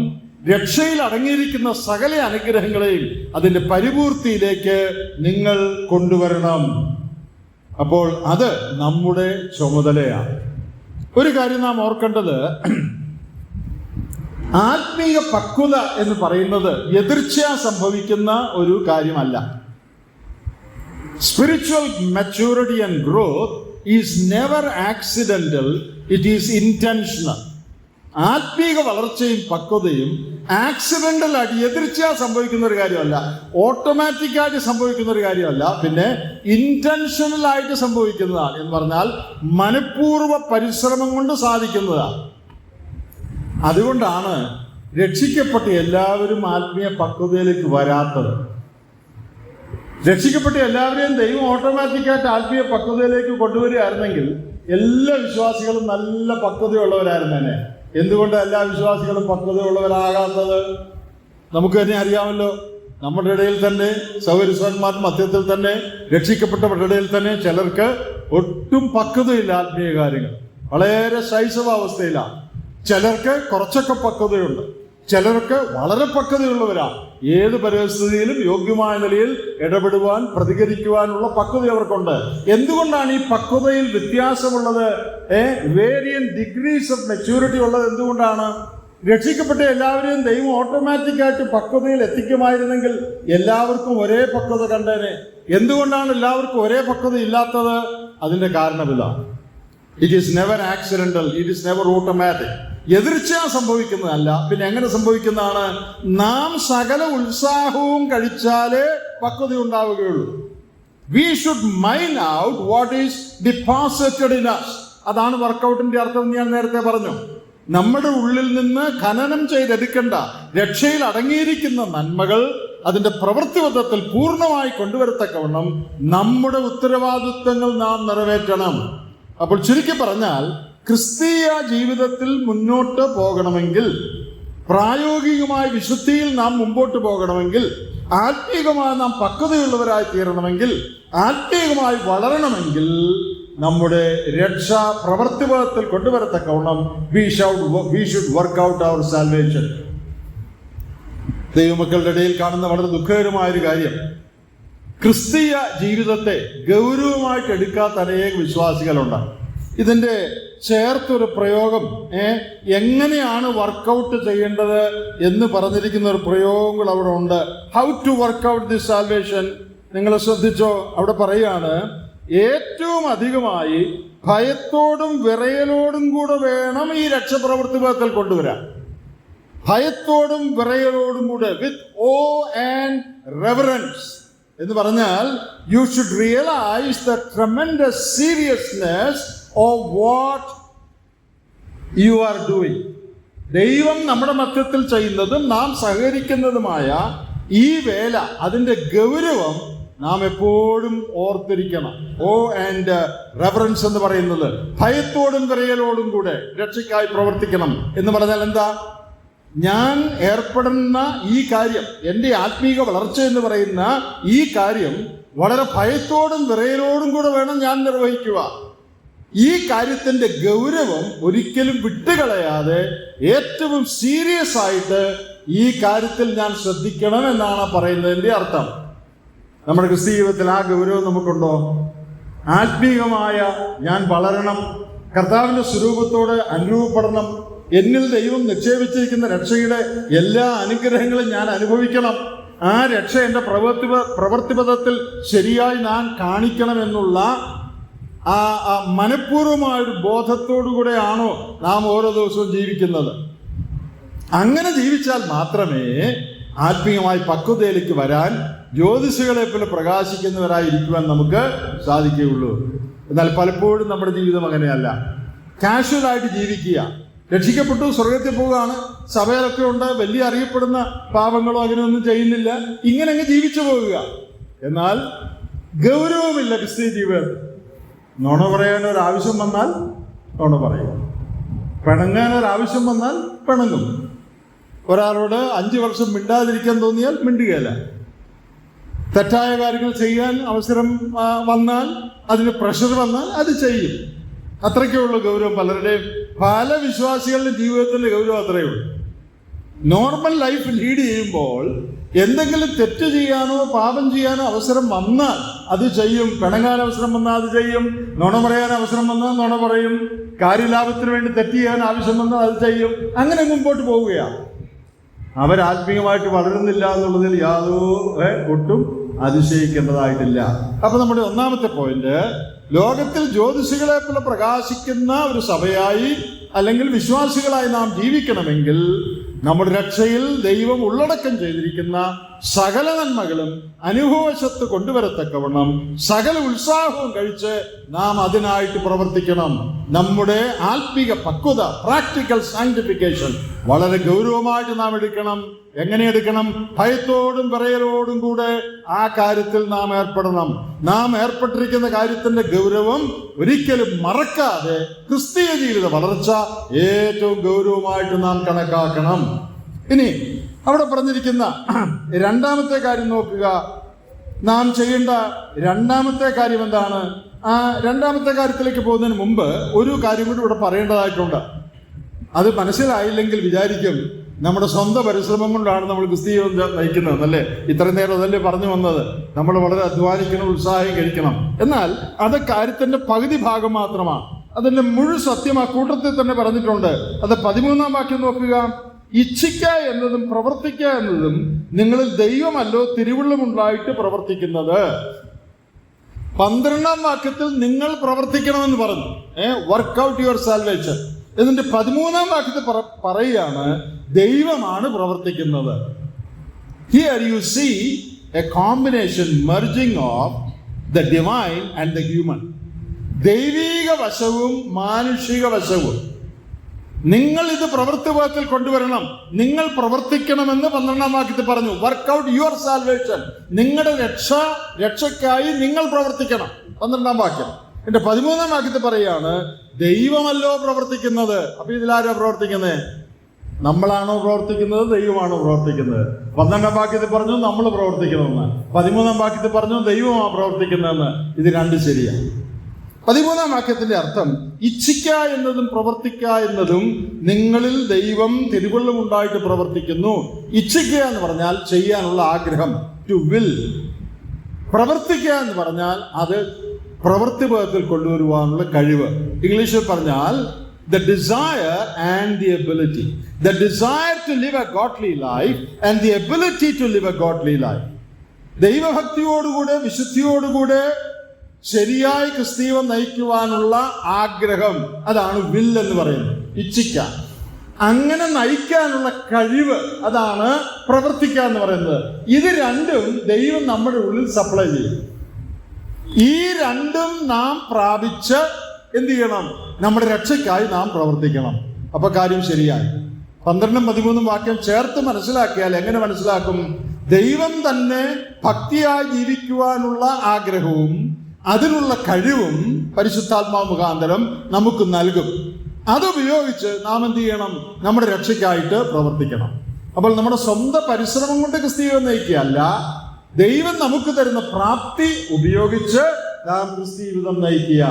രക്ഷയിൽ അടങ്ങിയിരിക്കുന്ന സകല അനുഗ്രഹങ്ങളെയും അതിന്റെ പരിപൂർത്തിയിലേക്ക് നിങ്ങൾ കൊണ്ടുവരണം. അപ്പോൾ അത് നമ്മുടെ ചുമതലയാണ്. ഒരു കാര്യം നാം ഓർക്കേണ്ടത്, ആത്മീയ പക്വത എന്ന് പറയുന്നത് എതിർച്ചയാ സംഭവിക്കുന്ന ഒരു കാര്യമല്ല. Spiritual maturity and growth is never accidental, it is intentional. ആത്മീക വളർച്ചയും പക്വതയും ആക്സിഡന്റൽ ആയിട്ട് എതിർച്ചയാ സംഭവിക്കുന്ന ഒരു കാര്യമല്ല, ഓട്ടോമാറ്റിക്കായിട്ട് സംഭവിക്കുന്ന ഒരു കാര്യമല്ല, പിന്നെ ഇന്റൻഷണൽ ആയിട്ട് സംഭവിക്കുന്നതാണ്. എന്ന് പറഞ്ഞാൽ മനഃപൂർവ്വ പരിശ്രമം കൊണ്ട് സാധിക്കുന്നതാണ്. അതുകൊണ്ടാണ് രക്ഷിക്കപ്പെട്ട എല്ലാവരും ആത്മീയ പക്വതയിലേക്ക് വരാത്തത്. രക്ഷിക്കപ്പെട്ട എല്ലാവരെയും ദൈവം ഓട്ടോമാറ്റിക്കായിട്ട് ആത്മീയ പക്വതയിലേക്ക് കൊണ്ടുവരികയായിരുന്നെങ്കിൽ എല്ലാ വിശ്വാസികളും നല്ല പക്വതയുള്ളവരായിരുന്നേനെ. എന്തുകൊണ്ടാണ് എല്ലാ വിശ്വാസികളും പക്വതയുള്ളവരാകാത്തത്? നമുക്ക് തന്നെ അറിയാമല്ലോ. നമ്മുടെ ഇടയിൽ തന്നെ സൗരസ്വന്മാരുടെ മധ്യത്തിൽ തന്നെ രക്ഷിക്കപ്പെട്ടവരുടെ ഇടയിൽ തന്നെ ചിലർക്ക് ഒട്ടും പക്വതയില്ല. ആത്മീയ കാര്യങ്ങൾ വളരെ ശൈശവാവസ്ഥയിലാണ്. ചിലർക്ക് കുറച്ചൊക്കെ പക്വതയുണ്ട്, ചിലർക്ക് വളരെ പക്വതയുള്ളവരാണ്. ഏത് പരിസ്ഥിതിയിലും യോഗ്യമായ നിലയിൽ ഇടപെടുവാൻ, പ്രതികരിക്കുവാനുള്ള പക്വത അവർക്കുണ്ട്. എന്തുകൊണ്ടാണ് ഈ പക്വതയിൽ വ്യത്യാസമുള്ളത്? വേരിയൻ ഡിഗ്രീസ് ഓഫ് മെച്യൂരിറ്റി ഉള്ളത് എന്തുകൊണ്ടാണ്? രക്ഷിക്കപ്പെട്ട എല്ലാവരെയും ദൈവം ഓട്ടോമാറ്റിക്കായിട്ട് പക്വതയിൽ എത്തിക്കുമായിരുന്നെങ്കിൽ എല്ലാവർക്കും ഒരേ പക്വത കണ്ടേനെ. എന്തുകൊണ്ടാണ് എല്ലാവർക്കും ഒരേ പക്വത ഇല്ലാത്തത്? അതിന്റെ കാരണം ഇതാണ്. It is never accidental, it is never automatic. എതിർച്ച സംഭവിക്കുന്നതല്ല. പിന്നെ എങ്ങനെ സംഭവിക്കുന്നതാണ്? നാം സകല ഉത്സാഹവും കഴിച്ചാലേ പക്വത ഉണ്ടാവുകയുള്ളൂ. We should mind out what is deposited in us. അതാണ് വർക്കൗട്ടിന്റെ അർത്ഥം. ഞാൻ നേരത്തെ പറഞ്ഞു, നമ്മുടെ ഉള്ളിൽ നിന്ന് ഖനനം ചെയ്തെടുക്കേണ്ട രക്ഷയിൽ അടങ്ങിയിരിക്കുന്ന നന്മകൾ അതിന്റെ പ്രവൃത്തിബദ്ധത്തിൽ പൂർണ്ണമായി കൊണ്ടുവരത്തക്കവണ്ണം നമ്മുടെ ഉത്തരവാദിത്വങ്ങൾ നാം നിറവേറ്റണം. അപ്പോൾ ചുരുക്കി പറഞ്ഞാൽ, ക്രിസ്തീയ ജീവിതത്തിൽ മുന്നോട്ട് പോകണമെങ്കിൽ, പ്രായോഗികമായ വിശുദ്ധിയിൽ നാം മുമ്പോട്ട് പോകണമെങ്കിൽ, ആത്മീകമായി നാം പക്വതയുള്ളവരായി തീരണമെങ്കിൽ, ആത്മീകമായി വളരണമെങ്കിൽ നമ്മുടെ രക്ഷ പ്രവൃത്തിപഥത്തിൽ കൊണ്ടുവരത്തക്കവണ്ണം we should work out our salvation. ദൈവമക്കളുടെ ഇടയിൽ കാണുന്ന വളരെ ദുഃഖകരമായൊരു കാര്യം, ക്രിസ്തീയ ജീവിതത്തെ ഗൗരവമായിട്ട് എടുക്കാത്ത അനേക വിശ്വാസികളുണ്ട്. ഇതിന്റെ ചേർത്തൊരു പ്രയോഗം, എങ്ങനെയാണ് വർക്കൗട്ട് ചെയ്യേണ്ടത് എന്ന് പറഞ്ഞിരിക്കുന്ന ഒരു പ്രയോഗങ്ങൾ അവിടെ ഉണ്ട്. How to work out this salvation. നിങ്ങൾ ശ്രദ്ധിച്ചോ, അവിടെ പറയാണ്, ഏറ്റവും അധികമായി ഭയത്തോടും വിറയലോടും കൂടെ വേണം ഈ രക്ഷപ്രവൃത്തിപഥത്തിൽ കൊണ്ടുവരാൻ. ഭയത്തോടും വിറയലോടും കൂടെ, വിത്ത് ഓ ആൻഡ് റെവറൻസ് എന്ന് പറഞ്ഞാൽ, you should realise the tremendous seriousness of what you are doing. ദൈവം നമ്മുടെ മധ്യത്തിൽ ചെയ്യുന്നതും നാം സഹകരിക്കുന്നതുമായ ഈ വേല, അതിന്റെ ഗൗരവം നാം എപ്പോഴും ഓർത്തിരിക്കണം. ഓ ആൻഡ് റെവറൻസ് എന്ന് പറയുന്നത് ഭയത്തോടും വിറയലോടും കൂടെ രക്ഷയ്ക്കായി പ്രവർത്തിക്കണം എന്ന് പറഞ്ഞാൽ എന്താ? ഞാൻ ഏർപ്പെടുന്ന ഈ കാര്യം, എൻ്റെ ആത്മീക വളർച്ച എന്ന് പറയുന്ന ഈ കാര്യം വളരെ ഭയത്തോടും വിറയലോടും കൂടെ വേണം ഞാൻ നിർവഹിക്കുക. ഈ കാര്യത്തിന്റെ ഗൗരവം ഒരിക്കലും വിട്ടുകളയാതെ ഏറ്റവും സീരിയസ് ആയിട്ട് ഈ കാര്യത്തിൽ ഞാൻ ശ്രദ്ധിക്കണം എന്നാണ് പറയുന്നതിന്റെ അർത്ഥം. നമ്മുടെ ക്രിസ്തീയ ജീവിതത്തിൽ ആ ഗൗരവം നമുക്കുണ്ടോ? ആത്മീയമായ ഞാൻ വളരണം, കർത്താവിൻ്റെ സ്വരൂപത്തോട് അനുരൂപപ്പെടണം, എന്നിൽ ദൈവം നിക്ഷേപിച്ചിരിക്കുന്ന രക്ഷയുടെ എല്ലാ അനുഗ്രഹങ്ങളും ഞാൻ അനുഭവിക്കണം, ആ രക്ഷ എൻ്റെ പ്രവൃത്തിപഥത്തിൽ ശരിയായി ഞാൻ കാണിക്കണമെന്നുള്ള ആ മനഃപൂർവമായൊരു ബോധത്തോടുകൂടെയാണോ നാം ഓരോ ദിവസവും ജീവിക്കുന്നത്? അങ്ങനെ ജീവിച്ചാൽ മാത്രമേ ആത്മീയമായി പക്വതയിലേക്ക് വരാൻ ജ്യോതിഷികളെ പോലെ പ്രകാശിക്കുന്നവരായിരിക്കുവാൻ നമുക്ക് സാധിക്കുകയുള്ളൂ. എന്നാൽ പലപ്പോഴും നമ്മുടെ ജീവിതം അങ്ങനെയല്ല. കാഷ്വലായിട്ട് ജീവിക്കുക, രക്ഷിക്കപ്പെട്ടു സ്വർഗത്തിൽ പോവുകയാണ്, സഭയിലൊക്കെ ഉണ്ട്, വലിയ അറിയപ്പെടുന്ന പാപങ്ങളോ അങ്ങനെയൊന്നും ചെയ്യുന്നില്ല, ഇങ്ങനെ അങ്ങ് ജീവിച്ചു പോകുക. എന്നാൽ ഗൗരവമില്ല ക്രിസ്തീയ ജീവിതത്തിൽ. നുണ പറയാനൊരാവശ്യം വന്നാൽ നുണ പറയും, പിണങ്ങാനൊരാവശ്യം വന്നാൽ പിണങ്ങും, ഒരാളോട് 5 വർഷം മിണ്ടാതിരിക്കാൻ തോന്നിയാൽ മിണ്ടുകയില്ല, തെറ്റായ കാര്യങ്ങൾ ചെയ്യാൻ അവസരം വന്നാൽ, അതിന് പ്രഷർ വന്നാൽ അത് ചെയ്യും. അത്രയ്ക്കുള്ള ഗൗരവം പലരുടെയും, പല വിശ്വാസികളുടെ ജീവിതത്തിൻ്റെ ഗൗരവം അത്രയേ ഉള്ളൂ. നോർമൽ ലൈഫ് ലീഡ് ചെയ്യുമ്പോൾ എന്തെങ്കിലും തെറ്റ് ചെയ്യാനോ പാപം ചെയ്യാനോ അവസരം വന്നാൽ അത് ചെയ്യും, പിണങ്ങാൻ അവസരം വന്നാൽ അത് ചെയ്യും, നുണ പറയാൻ അവസരം വന്നാൽ നുണ പറയും, കാര്യലാഭത്തിന് വേണ്ടി തെറ്റ് ചെയ്യാൻ ആവശ്യം വന്നാൽ അത് ചെയ്യും. അങ്ങനെ മുമ്പോട്ട് പോവുകയാണ്. അവരാത്മീയമായിട്ട് വളരുന്നില്ല എന്നുള്ളതിൽ ഒട്ടും അതിശയിക്കേണ്ടതായിട്ടില്ല. അപ്പൊ നമ്മുടെ ഒന്നാമത്തെ പോയിന്റ്, ലോകത്തിൽ ജ്യോതിഷികളെ പോലെ പ്രകാശിക്കുന്ന ഒരു സഭയായി അല്ലെങ്കിൽ വിശ്വാസികളായി നാം ജീവിക്കണമെങ്കിൽ നമ്മുടെ രക്ഷയിൽ ദൈവം ഉള്ളടക്കം ചെയ്തിരിക്കുന്ന സകല നന്മകളും അനുഭവശത്ത് കൊണ്ടുവരത്തക്കവണ്ണം സകല ഉത്സാഹവും കഴിച്ച് നാം അതിനായിട്ട് പ്രവർത്തിക്കണം. നമ്മുടെ ആത്മീക പക്വത, പ്രാക്ടിക്കൽ സാങ്ക്ടിഫിക്കേഷൻ വളരെ ഗൗരവമായിട്ട് നാം എടുക്കണം. എങ്ങനെ എടുക്കണം? ഭയത്തോടും വിറയലോടും കൂടെ ആ കാര്യത്തിൽ നാം ഏർപ്പെടണം. നാം ഏർപ്പെട്ടിരിക്കുന്ന കാര്യത്തിന്റെ ഗൗരവം ഒരിക്കലും മറക്കാതെ ക്രിസ്തീയ ജീവിത വളർച്ച ഏറ്റവും ഗൗരവമായിട്ട് നാം കണക്കാക്കണം. ഇനി അവിടെ പറഞ്ഞിരിക്കുന്ന രണ്ടാമത്തെ കാര്യം നോക്കുക. നാം ചെയ്യേണ്ട രണ്ടാമത്തെ കാര്യം എന്താണ്? ആ രണ്ടാമത്തെ കാര്യത്തിലേക്ക് പോകുന്നതിന് മുമ്പ് ഒരു കാര്യം കൂടി ഇവിടെ പറയേണ്ടതായിട്ടുണ്ട്. അത് മനസ്സിലായില്ലെങ്കിൽ വിചാരിക്കും നമ്മുടെ സ്വന്തം പരിശ്രമം കൊണ്ടാണ് നമ്മൾ ക്രിസ്തീയ നയിക്കുന്നത്, അല്ലേ? ഇത്രയും നേരം അതല്ലേ പറഞ്ഞു വന്നത്, നമ്മൾ വളരെ അധ്വാനിക്കണം, ഉത്സാഹം കഴിക്കണം. എന്നാൽ അത് കാര്യത്തിന്റെ പകുതി ഭാഗം മാത്രമാണ്. അതിന്റെ മുഴുവൻ സത്യം ആ കൂട്ടത്തിൽ തന്നെ പറഞ്ഞിട്ടുണ്ട്. അത് 13-ാം വാക്യം നോക്കുക. ഇച്ഛിക്ക എന്നതും പ്രവർത്തിക്ക എന്നതും നിങ്ങളിൽ ദൈവമല്ലോ തിരുവുള്ളമുണ്ടായിട്ട് പ്രവർത്തിക്കുന്നത്. 12-ാം വാക്യത്തിൽ നിങ്ങൾ പ്രവർത്തിക്കണമെന്ന് പറഞ്ഞു, വർക്ക് ഔട്ട് യുവർ സാൽവേഷൻ. എന്നിട്ട് 13-ാം വാക്യത്തിൽ പറയുകയാണ് ദൈവമാണ് പ്രവർത്തിക്കുന്നത്. Here you see a combination merging of the divine and the human. ദൈവീക വശവും മാനുഷിക വശവും. നിങ്ങൾ ഇത് പ്രവൃത്തിപഥത്തിൽ കൊണ്ടുവരണം, നിങ്ങൾ പ്രവർത്തിക്കണമെന്ന് 12-ാം വാക്യത്തിൽ പറഞ്ഞു. Work out your salvation. നിങ്ങളുടെ രക്ഷയ്ക്കായി നിങ്ങൾ പ്രവർത്തിക്കണം. 12-ാം വാക്യം. എന്റെ 13-ാം വാക്യത്തിൽ പറയാണ് ദൈവമല്ലോ പ്രവർത്തിക്കുന്നത്. അപ്പൊ ഇതിലാരാ പ്രവർത്തിക്കുന്നത്? നമ്മളാണോ പ്രവർത്തിക്കുന്നത്? ദൈവമാണോ പ്രവർത്തിക്കുന്നത്? 12-ാം വാക്യത്തിൽ പറഞ്ഞു നമ്മൾ പ്രവർത്തിക്കണമെന്ന്, 13-ാം വാക്യത്തിൽ പറഞ്ഞു ദൈവമാണ് പ്രവർത്തിക്കുന്നതെന്ന്. ഇത് രണ്ടും ശരിയാണ്. 13-ാം വാക്യത്തിന്റെ അർത്ഥം ഇച്ഛിക്ക എന്നതും പ്രവർത്തിക്ക എന്നതും നിങ്ങളിൽ ദൈവം തിരുവുള്ളമുണ്ടായിട്ട് പ്രവർത്തിക്കുന്നു. ഇച്ഛിക്കുക എന്ന് പറഞ്ഞാൽ ചെയ്യാനുള്ള ആഗ്രഹം, ടു വിൽ. പ്രവർത്തിക്കുക എന്ന് പറഞ്ഞാൽ അത് പ്രവൃത്തിപഥത്തിൽ കൊണ്ടുവരുവാനുള്ള കഴിവ്. ഇംഗ്ലീഷിൽ പറഞ്ഞാൽ the desire and the ability. The desire to live a godly life and the ability to live a godly life. ദൈവഭക്തിയോടുകൂടെ വിശുദ്ധിയോടുകൂടെ ശരിയായ ക്രിസ്തീയം നയിക്കുവാനുള്ള ആഗ്രഹം, അതാണ് വിൽ എന്ന് പറയുന്നത്, ഇച്ഛിക്ക. അങ്ങനെ നയിക്കാനുള്ള കഴിവ്, അതാണ് പ്രവർത്തിക്കുക എന്ന് പറയുന്നത്. ഇത് രണ്ടും ദൈവം നമ്മുടെ ഉള്ളിൽ സപ്ലൈ ചെയ്യും. ഈ രണ്ടും നാം പ്രാപിച്ച് എന്ത് ചെയ്യണം? നമ്മുടെ രക്ഷയ്ക്കായി നാം പ്രവർത്തിക്കണം. അപ്പൊ കാര്യം ശരിയായി. 12-ഉം 13-ഉം വാക്യം ചേർത്ത് മനസ്സിലാക്കിയാൽ എങ്ങനെ മനസ്സിലാക്കും? ദൈവം തന്നെ ഭക്തിയായി ജീവിക്കുവാനുള്ള ആഗ്രഹവും അതിനുള്ള കഴിവും പരിശുദ്ധാത്മാവ് മുഖാന്തരം നമുക്ക് നൽകും. അതുപയോഗിച്ച് നാം എന്ത് ചെയ്യണം? നമ്മുടെ രക്ഷയ്ക്കായിട്ട് പ്രവർത്തിക്കണം. അപ്പോൾ നമ്മുടെ സ്വന്തം പരിശ്രമം കൊണ്ട് ക്രിസ്തീയം നയിക്കുകയല്ല, ദൈവം നമുക്ക് തരുന്ന പ്രാപ്തി ഉപയോഗിച്ച് നാം ക്രിസ്തീയ ജീവിതം നയിക്കുക.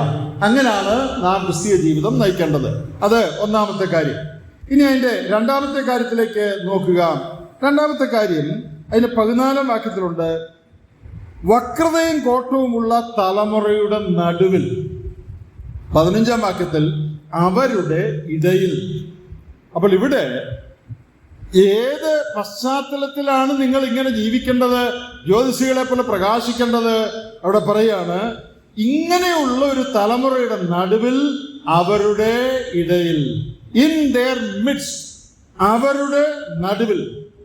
അങ്ങനെയാണ് നാം ക്രിസ്തീയ ജീവിതം നയിക്കേണ്ടത്. അത് ഒന്നാമത്തെ കാര്യം. ഇനി അതിന്റെ രണ്ടാമത്തെ കാര്യത്തിലേക്ക് നോക്കുക. രണ്ടാമത്തെ കാര്യം അതിന്റെ 14-ാം വാക്യത്തിലുണ്ട്. വക്രതയും കോട്ടവുമുള്ള തലമുറയുടെ നടുവിൽ, 15-ാം വാക്യത്തിൽ അവരുടെ ഇടയിൽ. അപ്പോൾ ഇവിടെ ഏത് പശ്ചാത്തലത്തിലാണ് നിങ്ങൾ ഇങ്ങനെ ജീവിക്കേണ്ടത്, ജ്യോതിഷികളെ പോലെ പ്രകാശിക്കേണ്ടത്? അവിടെ പറയാണ്, ഇങ്ങനെയുള്ള ഒരു തലമുറയുടെ നടുവിൽ, അവരുടെ ഇടയിൽ, ഇൻ ദെയർ മിഡ്സ്റ്റ്, അവരുടെ നടുവിൽ.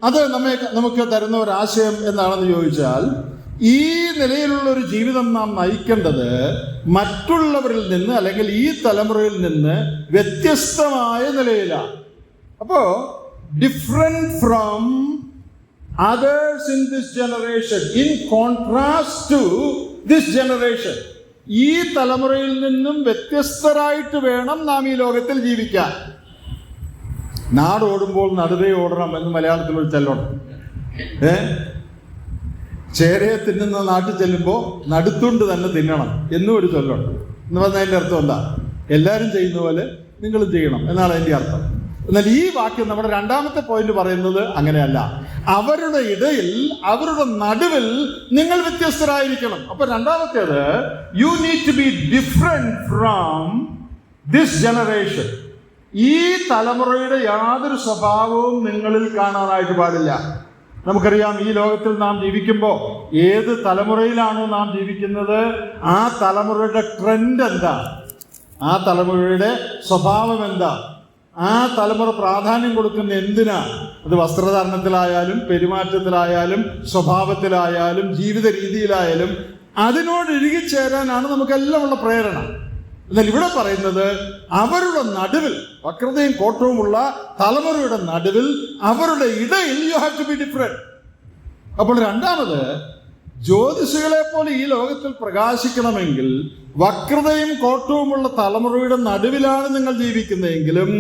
അത് നമുക്ക് തരുന്ന ഒരു ആശയം എന്താണെന്ന് ചോദിച്ചാൽ, ഈ നിലയിലുള്ള ഒരു ജീവിതം നാം നയിക്കേണ്ടത് മറ്റുള്ളവരിൽ നിന്ന്, അല്ലെങ്കിൽ ഈ തലമുറയിൽ നിന്ന് വ്യത്യസ്തമായ നിലയിലാണ്. അപ്പോ different from others in this generation, in contrast to this generation. ഈ തലമുറയിൽ നിന്നും വ്യത്യസ്തരായിട്ട് വേണം നാം ഈ ലോകത്തിൽ ജീവിക്കാൻ. നാടോടുമ്പോൾ നടുവേ ഓടണം എന്ന് മലയാളത്തിൽ ഒരു ചൊല്ലുണ്ട്. ചേരയെ തിന്നുന്ന നാട്ടിൽ ചെല്ലുമ്പോൾ നടുത്തുണ്ട് തന്നെ തിന്നണം എന്നും ഒരു ചൊല്ലുണ്ട്. എന്ന് പറഞ്ഞാൽ അതിൻ്റെ അർത്ഥം എന്താ? എല്ലാവരും ചെയ്യുന്ന പോലെ നിങ്ങളും ചെയ്യണം എന്നാണ് അതിൻ്റെ അർത്ഥം. എന്നാൽ ഈ വാക്യം നമ്മുടെ രണ്ടാമത്തെ പോയിന്റ് പറയുന്നത് അങ്ങനെയല്ല. അവരുടെ ഇടയിൽ, അവരുടെ നടുവിൽ നിങ്ങൾ വ്യത്യസ്തരായിരിക്കണം. അപ്പൊ രണ്ടാമത്തേത്, you need to be different from this generation. ഈ തലമുറയുടെ യാതൊരു സ്വഭാവവും നിങ്ങളിൽ കാണാനായിട്ട് പാടില്ല. നമുക്കറിയാം, ഈ ലോകത്തിൽ നാം ജീവിക്കുമ്പോൾ ഏത് തലമുറയിലാണോ നാം ജീവിക്കുന്നത്, ആ തലമുറയുടെ ട്രെൻഡ് എന്താ, ആ തലമുറയുടെ സ്വഭാവം എന്താ, ആ തലമുറ പ്രാധാന്യം കൊടുക്കുന്ന എന്തിനാ, അത് വസ്ത്രധാരണത്തിലായാലും പെരുമാറ്റത്തിലായാലും സ്വഭാവത്തിലായാലും ജീവിത രീതിയിലായാലും അതിനോട് ഇഴുകിച്ചേരാനാണ് നമുക്കെല്ലാം ഉള്ള പ്രേരണ. എന്നാൽ ഇവിടെ പറയുന്നത്, അവരുടെ നടുവിൽ, വക്രതയും കോട്ടവുമുള്ള തലമുറയുടെ നടുവിൽ, അവരുടെ ഇടയിൽ you have to be different. അപ്പോൾ രണ്ടാമത്, ജ്യോതിഷികളെ പോലെ ഈ ലോകത്തിൽ പ്രകാശിക്കണമെങ്കിൽ വക്രതയും കോട്ടവുമുള്ള തലമുറയുടെ നടുവിലാണ് നിങ്ങൾ ജീവിക്കുന്നതെങ്കിലും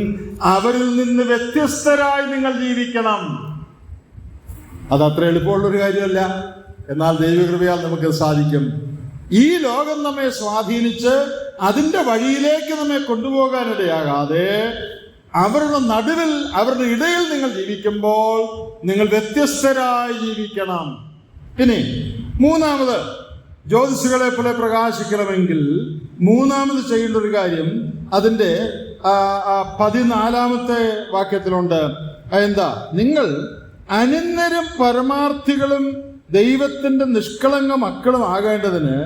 അവരിൽ നിന്ന് വ്യത്യസ്തരായി നിങ്ങൾ ജീവിക്കണം. അതത്ര എളുപ്പമുള്ളൊരു കാര്യമല്ല. എന്നാൽ ദൈവകൃപയാൽ നമുക്ക് സാധിക്കും. ഈ ലോകം നമ്മെ സ്വാധീനിച്ച് അതിൻ്റെ വഴിയിലേക്ക് നമ്മെ കൊണ്ടുപോകാനിടയാകാതെ അവരുടെ നടുവിൽ, അവരുടെ ഇടയിൽ നിങ്ങൾ ജീവിക്കുമ്പോൾ നിങ്ങൾ വ്യത്യസ്തരായി ജീവിക്കണം. ഇനി മൂന്നാമത്, ജ്യോതിഷികളെ പോലെ പ്രകാശിക്കണമെങ്കിൽ മൂന്നാമത് ചെയ്യേണ്ട ഒരു കാര്യം അതിൻ്റെ 14-ാമത്തെ വാക്യത്തിലുണ്ട്. എന്താ? നിങ്ങൾ അനിന്ദരും പരമാർത്ഥികളും ദൈവത്തിന്റെ നിഷ്കളങ്ക മക്കളും ആകേണ്ടതിന്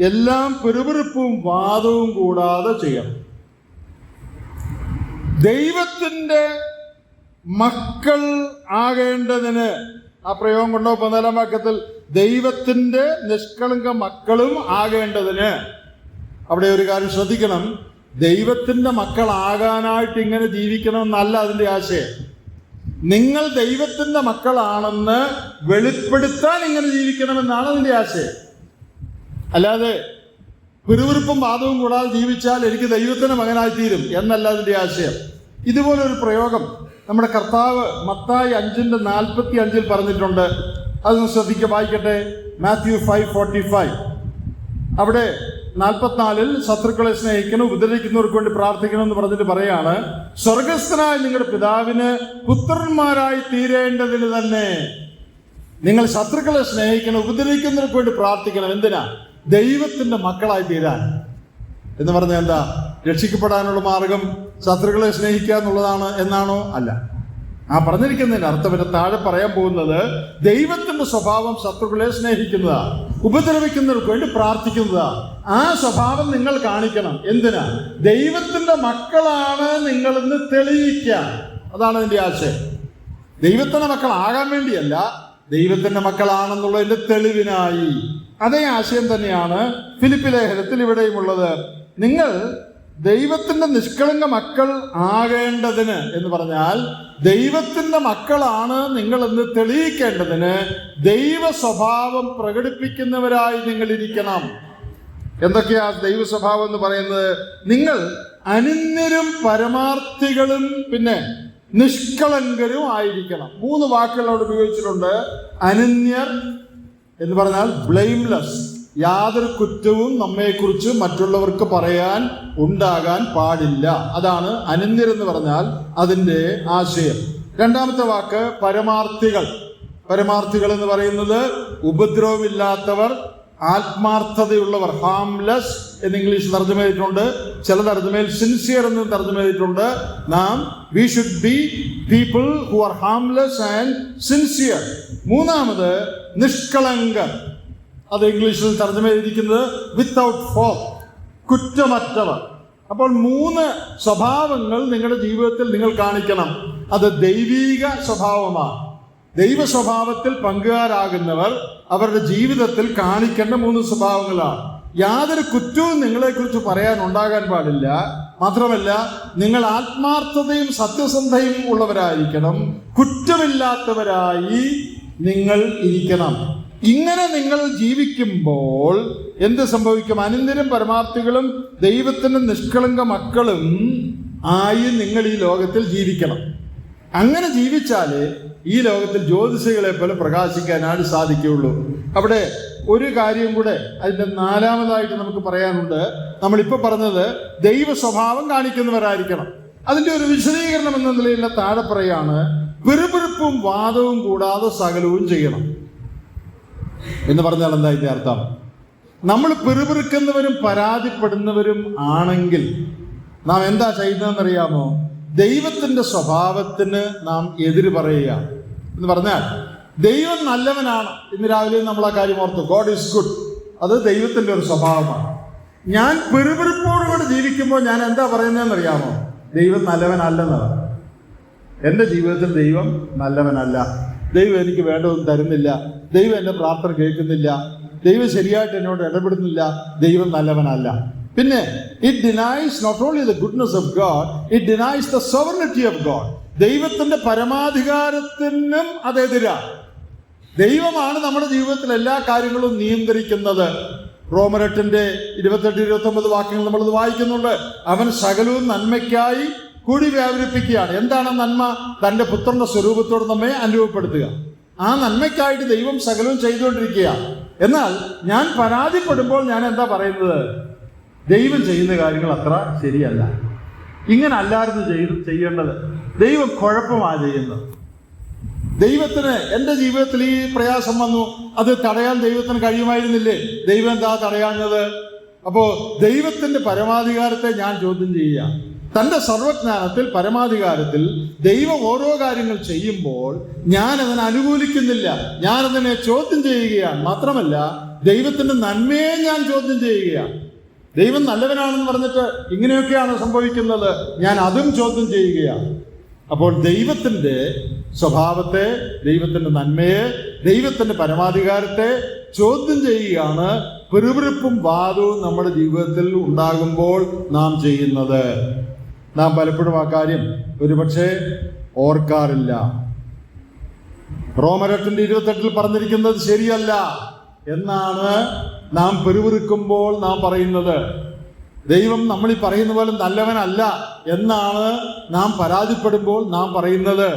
എല്ലാം പിറുപിറുപ്പും വാദവും കൂടാതെ ചെയ്യണം. ദൈവത്തിന്റെ മക്കൾ ആകേണ്ടതിന്, ആ പ്രയോഗം കൊണ്ടോ 14-ാം വാക്യത്തിൽ, ദൈവത്തിന്റെ നിഷ്കളങ്ക മക്കളും ആകേണ്ടതിന്. അവിടെ ഒരു കാര്യം ശ്രദ്ധിക്കണം, ദൈവത്തിന്റെ മക്കളാകാനായിട്ട് ഇങ്ങനെ ജീവിക്കണമെന്നല്ല അതിന്റെ ആശയം. നിങ്ങൾ ദൈവത്തിന്റെ മക്കളാണെന്ന് വെളിപ്പെടുത്താൻ ഇങ്ങനെ ജീവിക്കണമെന്നാണ് അതിന്റെ ആശയം. അല്ലാതെ പിറുപിറുപ്പും വാദവും കൂടാതെ ജീവിച്ചാൽ എനിക്ക് ദൈവത്തിന്റെ മകനായി തീരും എന്നല്ല അതിന്റെ ആശയം. ഇതുപോലൊരു പ്രയോഗം നമ്മുടെ കർത്താവ് മത്തായി 5:45 പറഞ്ഞിട്ടുണ്ട്. അതൊന്ന് ശ്രദ്ധിക്കുക, വായിക്കട്ടെ. മാത്യു 5:45. അവിടെ 44-ൽ ശത്രുക്കളെ സ്നേഹിക്കണം, ഉപദ്രവിക്കുന്നവർക്ക് വേണ്ടി പ്രാർത്ഥിക്കണം എന്ന് പറഞ്ഞിട്ട് പറയാണ്, സ്വർഗസ്ഥനായ നിങ്ങളുടെ പിതാവിന് പുത്രന്മാരായി തീരേണ്ടതിന് തന്നെ നിങ്ങൾ ശത്രുക്കളെ സ്നേഹിക്കണം, ഉപദ്രവിക്കുന്നവർക്ക് വേണ്ടി പ്രാർത്ഥിക്കണം. എന്തിനാ? ദൈവത്തിന്റെ മക്കളായി തീരാൻ. എന്ന് പറഞ്ഞാൽ എന്താ? രക്ഷിക്കപ്പെടാനുള്ള മാർഗം ശത്രുക്കളെ സ്നേഹിക്കുക എന്നുള്ളതാണ് എന്നാണോ? അല്ല. ആ പറഞ്ഞിരിക്കുന്നതിന് അർത്ഥം പിന്നെ താഴെ പറയാൻ പോകുന്നത്, ദൈവത്തിന്റെ സ്വഭാവം ശത്രുക്കളെ സ്നേഹിക്കുന്നതാ, ഉപദ്രവിക്കുന്നവർക്ക് വേണ്ടി പ്രാർത്ഥിക്കുന്നതാ. ആ സ്വഭാവം നിങ്ങൾ കാണിക്കണം. എന്തിനാ? ദൈവത്തിന്റെ മക്കളാണ് നിങ്ങളെന്ന് തെളിയിക്കാൻ. അതാണ് അതിന്റെ ആശയം. ദൈവത്തിന്റെ മക്കളാകാൻ വേണ്ടിയല്ല, ദൈവത്തിന്റെ മക്കളാണെന്നുള്ളതിന്റെ തെളിവിനായി. അതേ ആശയം തന്നെയാണ് ഫിലിപ്പി ലേഖനത്തിൽ ഇവിടെയുമുള്ളത്. നിങ്ങൾ ദൈവത്തിന്റെ നിഷ്കളങ്ക മക്കൾ ആകേണ്ടതിന് എന്ന് പറഞ്ഞാൽ ദൈവത്തിന്റെ മക്കളാണ് നിങ്ങളെന്ന് തെളിയിക്കേണ്ടതിന് ദൈവ സ്വഭാവം പ്രകടിപ്പിക്കുന്നവരായി നിങ്ങൾ ഇരിക്കണം. എന്തൊക്കെയാ ദൈവ സ്വഭാവം എന്ന് പറയുന്നത്? നിങ്ങൾ അനിന്ദരും പരമാർത്ഥികളും പിന്നെ നിഷ്കളങ്കരും ആയിരിക്കണം. 3 വാക്കുകൾ അവിടെ ഉപയോഗിച്ചിട്ടുണ്ട്. അനിന്ദർ എന്ന് പറഞ്ഞാൽ ബ്ലെയിംലെസ്, യാതൊരു കുറ്റവും നമ്മെക്കുറിച്ച് മറ്റുള്ളവർക്ക് പറയാൻ ഉണ്ടാകാൻ പാടില്ല. അതാണ് അനിന്ദരെന്ന് പറഞ്ഞാൽ അതിൻ്റെ ആശയം. രണ്ടാമത്തെ വാക്ക് പരമാർത്ഥികൾ. പരമാർത്ഥികൾ എന്ന് പറയുന്നത് ഉപദ്രവമില്ലാത്തവർ, ആത്മാർത്ഥതയുള്ളവർ, ഹാംലെസ് എന്ന് ഇംഗ്ലീഷ് തർജ്ജമ ചെയ്തിട്ടുണ്ട്. ചില തർജ്ജമയിൽ സിൻസിയർ എന്ന് തർജ്ജമ ചെയ്തിട്ടുണ്ട്. We should be people who are harmless and sincere. മൂന്നാമത് നിഷ്കളങ്കർ. അത് ഇംഗ്ലീഷിൽ തർജ്ജമ ചെയ്തിരിക്കുന്നത് വിത്തൗട്ട് ഫോൾട്ട്, കുറ്റമറ്റവർ. അപ്പോൾ 3 സ്വഭാവങ്ങൾ നിങ്ങളുടെ ജീവിതത്തിൽ നിങ്ങൾ കാണിക്കണം. അത് ദൈവീക സ്വഭാവമാണ്. ദൈവ സ്വഭാവത്തിൽ പങ്കുകാരാകുന്നവർ അവരുടെ ജീവിതത്തിൽ കാണിക്കേണ്ട 3 സ്വഭാവങ്ങളാണ്. യാതൊരു കുറ്റവും നിങ്ങളെക്കുറിച്ച് പറയാൻ ഉണ്ടാകാൻ പാടില്ല. മാത്രമല്ല, നിങ്ങൾ ആത്മാർത്ഥതയും സത്യസന്ധയും ഉള്ളവരായിരിക്കണം. കുറ്റമില്ലാത്തവരായി നിങ്ങൾ ഇരിക്കണം. ഇങ്ങനെ നിങ്ങൾ ജീവിക്കുമ്പോൾ എന്ത് സംഭവിക്കും? അനന്തരം പരമാർത്ഥികളും ദൈവത്തിന്റെ നിഷ്കളങ്ക മക്കളും ആയി നിങ്ങൾ ഈ ലോകത്തിൽ ജീവിക്കണം. അങ്ങനെ ജീവിച്ചാലേ ഈ ലോകത്തിൽ ജ്യോതിഷികളെ പോലെ പ്രകാശിക്കാനായിട്ട് സാധിക്കുകയുള്ളൂ. അവിടെ ഒരു കാര്യം കൂടെ അതിൻ്റെ 4ാമതായിട്ട് നമുക്ക് പറയാനുണ്ട്. നമ്മളിപ്പോൾ പറഞ്ഞത് ദൈവ സ്വഭാവം കാണിക്കുന്നവരായിരിക്കണം. അതിൻ്റെ ഒരു വിശദീകരണം എന്ന നിലയിൽ താഴെ പറയാണ്, പിറുപിറുപ്പും വാദവും കൂടാതെ സകലവും ചെയ്യണം എന്ന് പറഞ്ഞാൽ എന്താ ഇതിന്റെ അർത്ഥം? നമ്മൾ പിറുപിറുക്കുന്നവരും പരാതിപ്പെടുന്നവരും ആണെങ്കിൽ നാം എന്താ ചെയ്യുന്നതെന്നറിയാമോ? ദൈവത്തിന്റെ സ്വഭാവത്തിന് നാം എതിര് പറയുക എന്ന് പറഞ്ഞാൽ, ദൈവം നല്ലവനാണ്. ഇന്ന് രാവിലെ നമ്മൾ ആ കാര്യം ഓർത്തു, ഗോഡ് ഈസ് ഗുഡ്. അത് ദൈവത്തിന്റെ ഒരു സ്വഭാവമാണ്. ഞാൻ പിറുപിറുപ്പോടുകൂടി ജീവിക്കുമ്പോൾ ഞാൻ എന്താ പറയുന്നതെന്നറിയാമോ? ദൈവം നല്ലവനല്ലെന്നാണ്. എൻ്റെ ജീവിതത്തിൽ ദൈവം നല്ലവനല്ല. ദൈവം എനിക്ക് വേണ്ടതൊന്നും തരുന്നില്ല. ദൈവം എൻ്റെ പ്രാർത്ഥന കേൾക്കുന്നില്ല. ദൈവം ശരിയായിട്ട് എന്നോട് ഇടപെടുന്നില്ല. ദൈവം നല്ലവനല്ല. പിന്നെ it denies not only the goodness of God, it denies the sovereignty of God. ദൈവത്തിന്റെ പരമാധികാരത്തിനും അതെതിരാണ്. ദൈവമാണ് നമ്മുടെ ജീവിതത്തിൽ എല്ലാ കാര്യങ്ങളും നിയന്ത്രിക്കുന്നത്. റോമർ 8:28-29 വാക്യങ്ങൾ നമ്മളത് വായിക്കുന്നുണ്ട്. അവൻ സകലവും നന്മയ്ക്കായി കൂടി വ്യാപരിപ്പിക്കുകയാണ്. എന്താണ് നന്മ? തന്റെ പുത്രന്റെ സ്വരൂപത്തോട് നമ്മെ അനുഭവപ്പെടുത്തുക. ആ നന്മയ്ക്കായിട്ട് ദൈവം സകലവും ചെയ്തുകൊണ്ടിരിക്കുക. എന്നാൽ ഞാൻ പരാതിപ്പെടുമ്പോൾ ഞാൻ എന്താ പറയുന്നത്? ദൈവം ചെയ്യുന്ന കാര്യങ്ങൾ അത്ര ശരിയല്ല, ഇങ്ങനെ അല്ലായിരുന്നു ചെയ്യേണ്ടത്, ദൈവം കുഴപ്പമാണ് ചെയ്യുന്നത്. ദൈവത്തിന് എൻ്റെ ജീവിതത്തിൽ ഈ പ്രയാസം വന്നു, അത് തടയാൻ ദൈവത്തിന് കഴിയുമായിരുന്നില്ലേ? ദൈവം എന്താ തടയാഞ്ഞത്? അപ്പോ ദൈവത്തിന്റെ പരമാധികാരത്തെ ഞാൻ ചോദ്യം ചെയ്യുക. തന്റെ സർവജ്ഞാനത്തിൽ പരമാധികാരത്തിൽ ദൈവം ഓരോ കാര്യങ്ങൾ ചെയ്യുമ്പോൾ ഞാൻ അതിനെ അനുകൂലിക്കുന്നില്ല, ഞാൻ അതിനെ ചോദ്യം ചെയ്യുകയാണ്. മാത്രമല്ല, ദൈവത്തിന്റെ നന്മയെ ഞാൻ ചോദ്യം ചെയ്യുകയാണ്. ദൈവം നല്ലവനാണെന്ന് പറഞ്ഞിട്ട് ഇങ്ങനെയൊക്കെയാണ് സംഭവിക്കുന്നത്, ഞാൻ അതും ചോദ്യം ചെയ്യുകയാണ്. അപ്പോൾ ദൈവത്തിന്റെ സ്വഭാവത്തെ, ദൈവത്തിന്റെ നന്മയെ, ദൈവത്തിന്റെ പരമാധികാരത്തെ ചോദ്യം ചെയ്യുകയാണ് പിറുപിറുപ്പും വാദവും നമ്മുടെ ജീവിതത്തിൽ ഉണ്ടാകുമ്പോൾ നാം ചെയ്യുന്നത്. നാം പലപ്പോഴും ആ കാര്യം ഒരുപക്ഷെ ഓർക്കാറില്ല. റോമർ 8:28 പറഞ്ഞിരിക്കുന്നത് ശരിയല്ല എന്നാണ് നാം പിറുപിറുക്കുമ്പോൾ നാം പറയുന്നത്. ദൈവം നമ്മൾ ഈ പറയുന്ന പോലെ നല്ലവനല്ല എന്നാണ് നാം പരാതിപ്പെടുമ്പോൾ നാം പറയുന്നത്.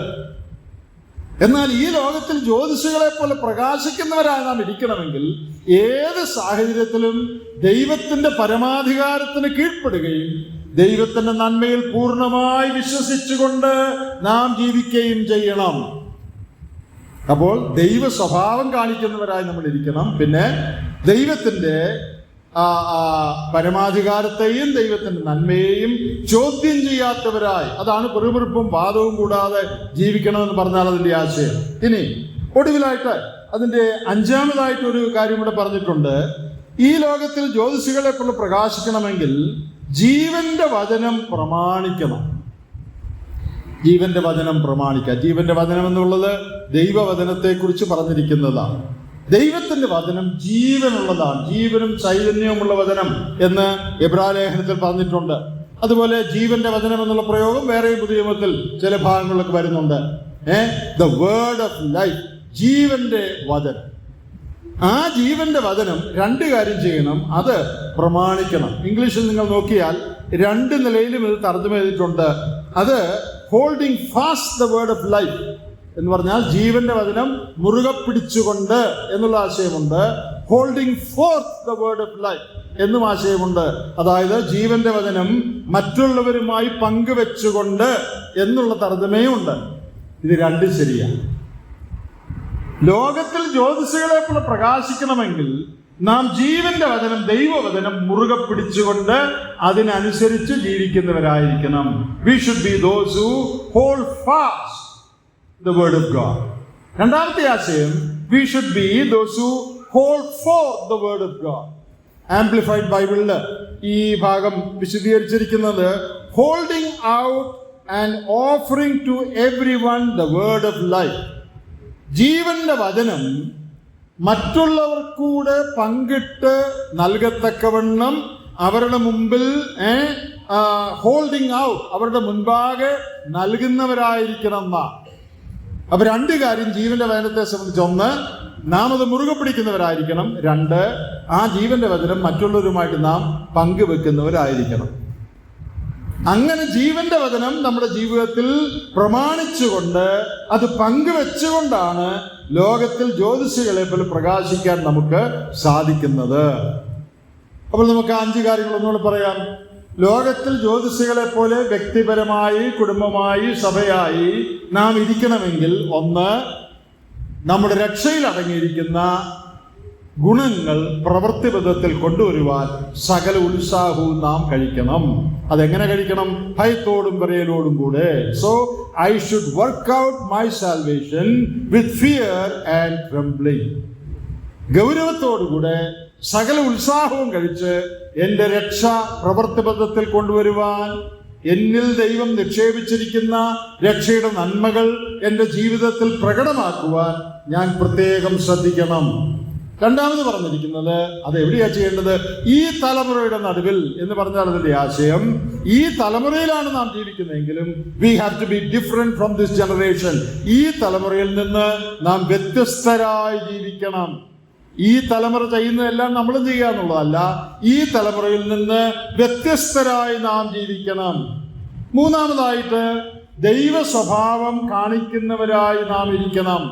എന്നാൽ ഈ ലോകത്തിൽ ജ്യോതിഷികളെ പോലെ പ്രകാശിക്കുന്നവരായി നാം ഇരിക്കണമെങ്കിൽ ഏത് സാഹചര്യത്തിലും ദൈവത്തിന്റെ പരമാധികാരത്തിന് കീഴ്പ്പെടുകയും ദൈവത്തിന്റെ നന്മയിൽ പൂർണ്ണമായി വിശ്വസിച്ചുകൊണ്ട് നാം ജീവിക്കുകയും ചെയ്യണം. അപ്പോൾ ദൈവ സ്വഭാവം കാണിക്കുന്നവരായി നമ്മൾ ഇരിക്കണം. പിന്നെ ദൈവത്തിന്റെ പരമാധികാരത്തെയും ദൈവത്തിന്റെ നന്മയെയും ചോദ്യം ചെയ്യാത്തവരായി, അതാണ് പിറുപിറുപ്പും വാദവും കൂടാതെ ജീവിക്കണമെന്ന് പറഞ്ഞാൽ അതിന്റെ ആശയം. ഇനി ഒടുവിലായിട്ട് അതിന്റെ 5ാമതായിട്ട് ഒരു കാര്യം കൂടെ പറഞ്ഞിട്ടുണ്ട്. ഈ ലോകത്തിൽ ജ്യോതിഷികളെ പോലെ പ്രകാശിക്കണമെങ്കിൽ ജീവന്റെ വചനം പ്രമാണിക്കണം. ജീവന്റെ വചനം പ്രമാണിക്കുക. ജീവന്റെ വചനം എന്നുള്ളത് ദൈവവചനത്തെ കുറിച്ച് പറഞ്ഞിരിക്കുന്നതാണ്. ദൈവത്തിന്റെ വചനം ജീവനുള്ളതാണ്, ജീവനും ചൈതന്യവുമുള്ള വചനം എന്ന് എബ്രായലേഖനത്തിൽ പറഞ്ഞിട്ടുണ്ട്. അതുപോലെ ജീവന്റെ വചനം എന്നുള്ള പ്രയോഗം വേറെയും പുതിയ നിയമത്തിൽ ചില ഭാഗങ്ങളിലൊക്കെ വരുന്നുണ്ട്. ദ വേർഡ് ഓഫ് ലൈഫ്, ജീവന്റെ വചനം. ആ ജീവന്റെ വചനം 2 കാര്യം ചെയ്യണം, അത് പ്രമാണിക്കണം. ഇംഗ്ലീഷിൽ നിങ്ങൾ നോക്കിയാൽ 2 നിലയിലും ഇത് തർജ്ജമ ചെയ്തിട്ടുണ്ട്. അത് holding fast the word of life എന്ന് പറഞ്ഞാൽ ജീവന്റെ വചനം മുറുകെ പിടിച്ചുകൊണ്ട് എന്നുള്ള ആശയമുണ്ട്. Holding forth the word of life എന്നും ആശയമുണ്ട്. അതായത് ജീവന്റെ വചനം മറ്റുള്ളവരുമായി പങ്കുവെച്ചുകൊണ്ട് എന്നുള്ള തർജ്ജമയുണ്ട്. ഇത് 2 ശരിയാണ്. ലോകത്തിൽ ജ്യോതിഷികളെ പോലെ പ്രകാശിക്കണമെങ്കിൽ നാം ജീവന്റെ വചനം, ദൈവവചനം മുറുകെ പിടിച്ചുകൊണ്ട് അതിനനുസരിച്ച് ജീവിക്കുന്നവരായിരിക്കണം. We should be those who hold fast the word of God. രണ്ടാമത്തെ ആശയം, we should be those who hold forth the word of God. Amplified ബൈബിളില് ഈ ഭാഗം വിശദീകരിച്ചിരിക്കുന്നത് holding out and offering to everyone the word of life. ജീവന്റെ വചനം മറ്റുള്ളവർക്കൂടെ പങ്കിട്ട് നൽകത്തക്കവണ്ണം അവരുടെ മുമ്പിൽ ഹോൾഡിംഗ് ഔട്ട്, അവരുടെ മുൻപാകെ നൽകുന്നവരായിരിക്കണം. അപ്പൊ രണ്ട് കാര്യം ജീവന്റെ വചനത്തെ സംബന്ധിച്ച്: ഒന്ന്, നാം അത് മുറുകെ പിടിക്കുന്നവരായിരിക്കണം. രണ്ട്, ആ ജീവന്റെ വചനം മറ്റുള്ളവരുമായിട്ട് നാം പങ്കുവെക്കുന്നവരായിരിക്കണം. അങ്ങനെ ജീവന്റെ വചനം നമ്മുടെ ജീവിതത്തിൽ പ്രമാണിച്ചുകൊണ്ട് അത് പങ്കുവെച്ചുകൊണ്ടാണ് ലോകത്തിൽ ജ്യോതിഷികളെ പോലെ പ്രകാശിക്കാൻ നമുക്ക് സാധിക്കുന്നത്. അപ്പോൾ നമുക്ക് 5 കാര്യങ്ങൾ ഒന്നുകൂടെ പറയാം. ലോകത്തിൽ ജ്യോതിഷികളെ പോലെ വ്യക്തിപരമായി, കുടുംബമായി, സഭയായി നാം ഇരിക്കണമെങ്കിൽ, ഒന്ന്, നമ്മുടെ രക്ഷയിൽ അടങ്ങിയിരിക്കുന്ന ഗുണങ്ങൾ പ്രവൃത്തിപഥത്തിൽ കൊണ്ടുവരുവാൻ സകല ഉത്സാഹവും നാം കഴിക്കണം. അതെങ്ങനെ കഴിക്കണം? ഭയത്തോടും വിറയലോടും കൂടെ. So I should work out my salvation with fear and trembling. ഗൗരവത്തോടുകൂടെ സകല ഉത്സാഹവും കഴിച്ച് എൻ്റെ രക്ഷ പ്രവൃത്തിപഥത്തിൽ കൊണ്ടുവരുവാൻ, എന്നിൽ ദൈവം നിക്ഷേപിച്ചിരിക്കുന്ന രക്ഷയുടെ നന്മകൾ എൻ്റെ ജീവിതത്തിൽ പ്രകടമാക്കുവാൻ ഞാൻ പ്രത്യേകം ശ്രദ്ധിക്കണം. രണ്ടാമത് പറഞ്ഞിരിക്കുന്നത് അത് എവിടെയാ ചെയ്യേണ്ടത്? ഈ തലമുറയുടെ നടുവിൽ എന്ന് പറഞ്ഞാൽ അതിന്റെ ആശയം, ഈ തലമുറയിലാണ് നാം ജീവിക്കുന്നതെങ്കിലും we have to be different from this generation. ഈ തലമുറയിൽ നിന്ന് നാം വ്യത്യസ്തരായി ജീവിക്കണം. ഈ തലമുറ ചെയ്യുന്നതെല്ലാം നമ്മളും ചെയ്യുക എന്നുള്ളതല്ല, ഈ തലമുറയിൽ നിന്ന് വ്യത്യസ്തരായി നാം ജീവിക്കണം. മൂന്നാമതായിട്ട്, ദൈവ സ്വഭാവം കാണിക്കുന്നവരായി നാം ഇരിക്കണം.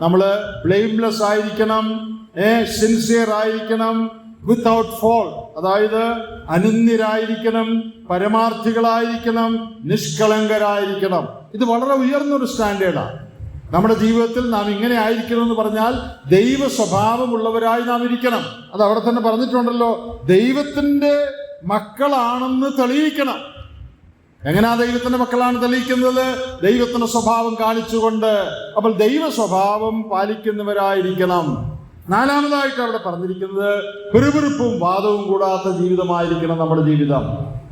നമ്മൾ ബ്ലെയിംലെസ് ആയിരിക്കണം, സിൻസിയർ ആയിരിക്കണം, വിത്തൗട്ട് ഫോൾ, അതായത് അനന്യരായിരിക്കണം, പരമാർത്ഥികളായിരിക്കണം, നിഷ്കളങ്കരായിരിക്കണം. ഇത് വളരെ ഉയർന്നൊരു സ്റ്റാൻഡേർഡാണ്. നമ്മുടെ ജീവിതത്തിൽ നാം ഇങ്ങനെ ആയിരിക്കണം എന്ന് പറഞ്ഞാൽ ദൈവ സ്വഭാവമുള്ളവരായി നാം ഇരിക്കണം. അത് അവിടെ തന്നെ പറഞ്ഞിട്ടുണ്ടല്ലോ, ദൈവത്തിന്റെ മക്കളാണെന്ന് തെളിയിക്കണം. എങ്ങനെയാ ദൈവത്തിന്റെ മക്കളാണ് തെളിയിക്കുന്നത്? ദൈവത്തിന്റെ സ്വഭാവം കാണിച്ചുകൊണ്ട്. അപ്പോൾ ദൈവ സ്വഭാവം പാലിക്കുന്നവരായിരിക്കണം. നാലാമതായിട്ട് അവിടെ പറഞ്ഞിരിക്കുന്നത് പിറുപിറുപ്പും വാദവും കൂടാത്ത ജീവിതമായിരിക്കണം നമ്മുടെ ജീവിതം.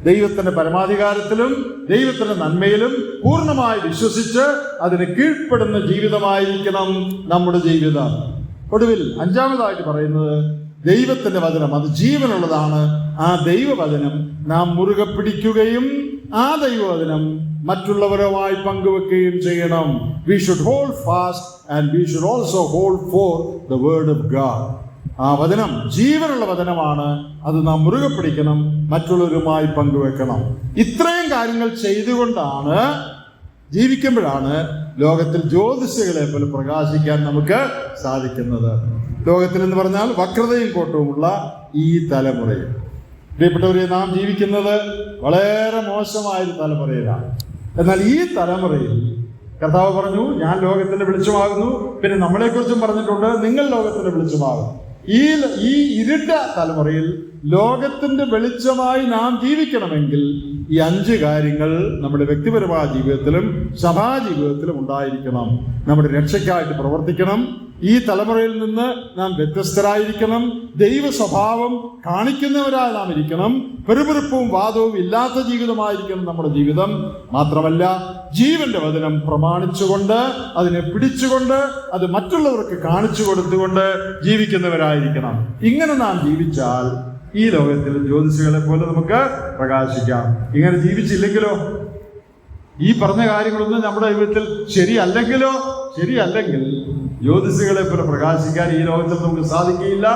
ദൈവത്തിന്റെ പരമാധികാരത്തിലും ദൈവത്തിന്റെ നന്മയിലും പൂർണ്ണമായി വിശ്വസിച്ച് അതിന് കീഴ്പ്പെടുന്ന ജീവിതമായിരിക്കണം നമ്മുടെ ജീവിതം. ഒടുവിൽ 5ാമതായിട്ട് പറയുന്നത് ദൈവത്തിന്റെ വചനം, അത് ജീവനുള്ളതാണ്. ആ ദൈവവചനം നാം മുറുകെ പിടിക്കുകയും ആ ദൈവവചനം മറ്റുള്ളവരുമായി പങ്കുവെക്കുകയും ചെയ്യണം. We should hold fast and we should also hold forth the word of God. ആ വചനം ജീവനുള്ള വചനമാണ്. അത് നാം മുറുകെ പിടിക്കണം, മറ്റുള്ളവരുമായി പങ്കുവെക്കണം. ഇത്രയും കാര്യങ്ങൾ ചെയ്തുകൊണ്ടാണ്, ജീവിക്കുമ്പോഴാണ് ലോകത്തിൽ ജ്യോതിഷികളെ പോലെ പ്രകാശിക്കാൻ നമുക്ക് സാധിക്കുന്നത്. ലോകത്തിൽ എന്ന് പറഞ്ഞാൽ വക്രതയും കോട്ടവുമുള്ള ഈ തലമുറയിൽ, പ്രിയപ്പെട്ടവരെ, നാം ജീവിക്കുന്നത് വളരെ മോശമായൊരു തലമുറയിലാണ്. എന്നാൽ ഈ തലമുറയിൽ കർത്താവ് പറഞ്ഞു, ഞാൻ ലോകത്തിന്റെ വെളിച്ചമാകുന്നു. പിന്നെ നമ്മളെക്കുറിച്ചും പറഞ്ഞിട്ടുണ്ട്, നിങ്ങൾ ലോകത്തിന്റെ വെളിച്ചമാകും. ഈ ഇരുണ്ട തലമുറയിൽ ലോകത്തിന്റെ വെളിച്ചമായി നാം ജീവിക്കണമെങ്കിൽ ഈ 5 കാര്യങ്ങൾ നമ്മുടെ വ്യക്തിപരമായ ജീവിതത്തിലും സഭാ ജീവിതത്തിലും ഉണ്ടായിരിക്കണം. നമ്മുടെ രക്ഷയ്ക്കായിട്ട് പ്രവർത്തിക്കണം. ഈ തലമുറയിൽ നിന്ന് നാം വ്യത്യസ്തരായിരിക്കണം. ദൈവ സ്വഭാവം കാണിക്കുന്നവരായി നാം ഇരിക്കണം. പെറുപെറുപ്പും വാദവും ഇല്ലാത്ത ജീവിതമായിരിക്കണം നമ്മുടെ ജീവിതം. മാത്രമല്ല, ജീവന്റെ വചനം പ്രമാണിച്ചുകൊണ്ട്, അതിനെ പിടിച്ചുകൊണ്ട്, അത് മറ്റുള്ളവർക്ക് കാണിച്ചു കൊടുത്തുകൊണ്ട് ജീവിക്കുന്നവരായിരിക്കണം. ഇങ്ങനെ നാം ജീവിച്ചാൽ ഈ ലോകത്തിൽ ജ്യോതിഷികളെ പോലെ നമുക്ക് പ്രകാശിക്കാം. ഇങ്ങനെ ജീവിച്ചില്ലെങ്കിലോ, ഈ പറഞ്ഞ കാര്യങ്ങളൊന്നും നമ്മുടെ ജീവിതത്തിൽ ശരിയല്ലെങ്കിൽ ജ്യോതിഷികളെ പോലെ പ്രകാശിക്കാൻ ഈ ലോകത്തിൽ നമുക്ക് സാധിക്കുകയില്ല.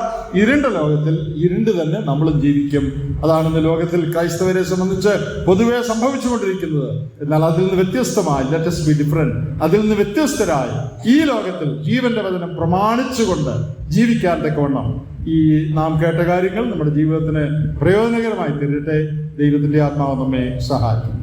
ഇരുണ്ട ലോകത്തിൽ ഇരുണ്ട് തന്നെ നമ്മളും ജീവിക്കും. അതാണ് ഇന്ന് ലോകത്തിൽ ക്രൈസ്തവരെ സംബന്ധിച്ച് പൊതുവെ സംഭവിച്ചുകൊണ്ടിരിക്കുന്നത്. എന്നാൽ അതിൽ നിന്ന് വ്യത്യസ്തമായി, ലെറ്റ് us be different, അതിൽ നിന്ന് വ്യത്യസ്തരായി ഈ ലോകത്തിൽ ജീവന്റെ വചനം പ്രമാണിച്ചുകൊണ്ട് ജീവിക്കാൻ തക്കവണ്ണം ഈ നാം കേട്ട കാര്യങ്ങൾ നമ്മുടെ ജീവിതത്തിന് പ്രയോജനകരമായി തീരട്ടെ. ദൈവത്തിന്റെ ആത്മാവ് നമ്മെ സഹായിക്കും.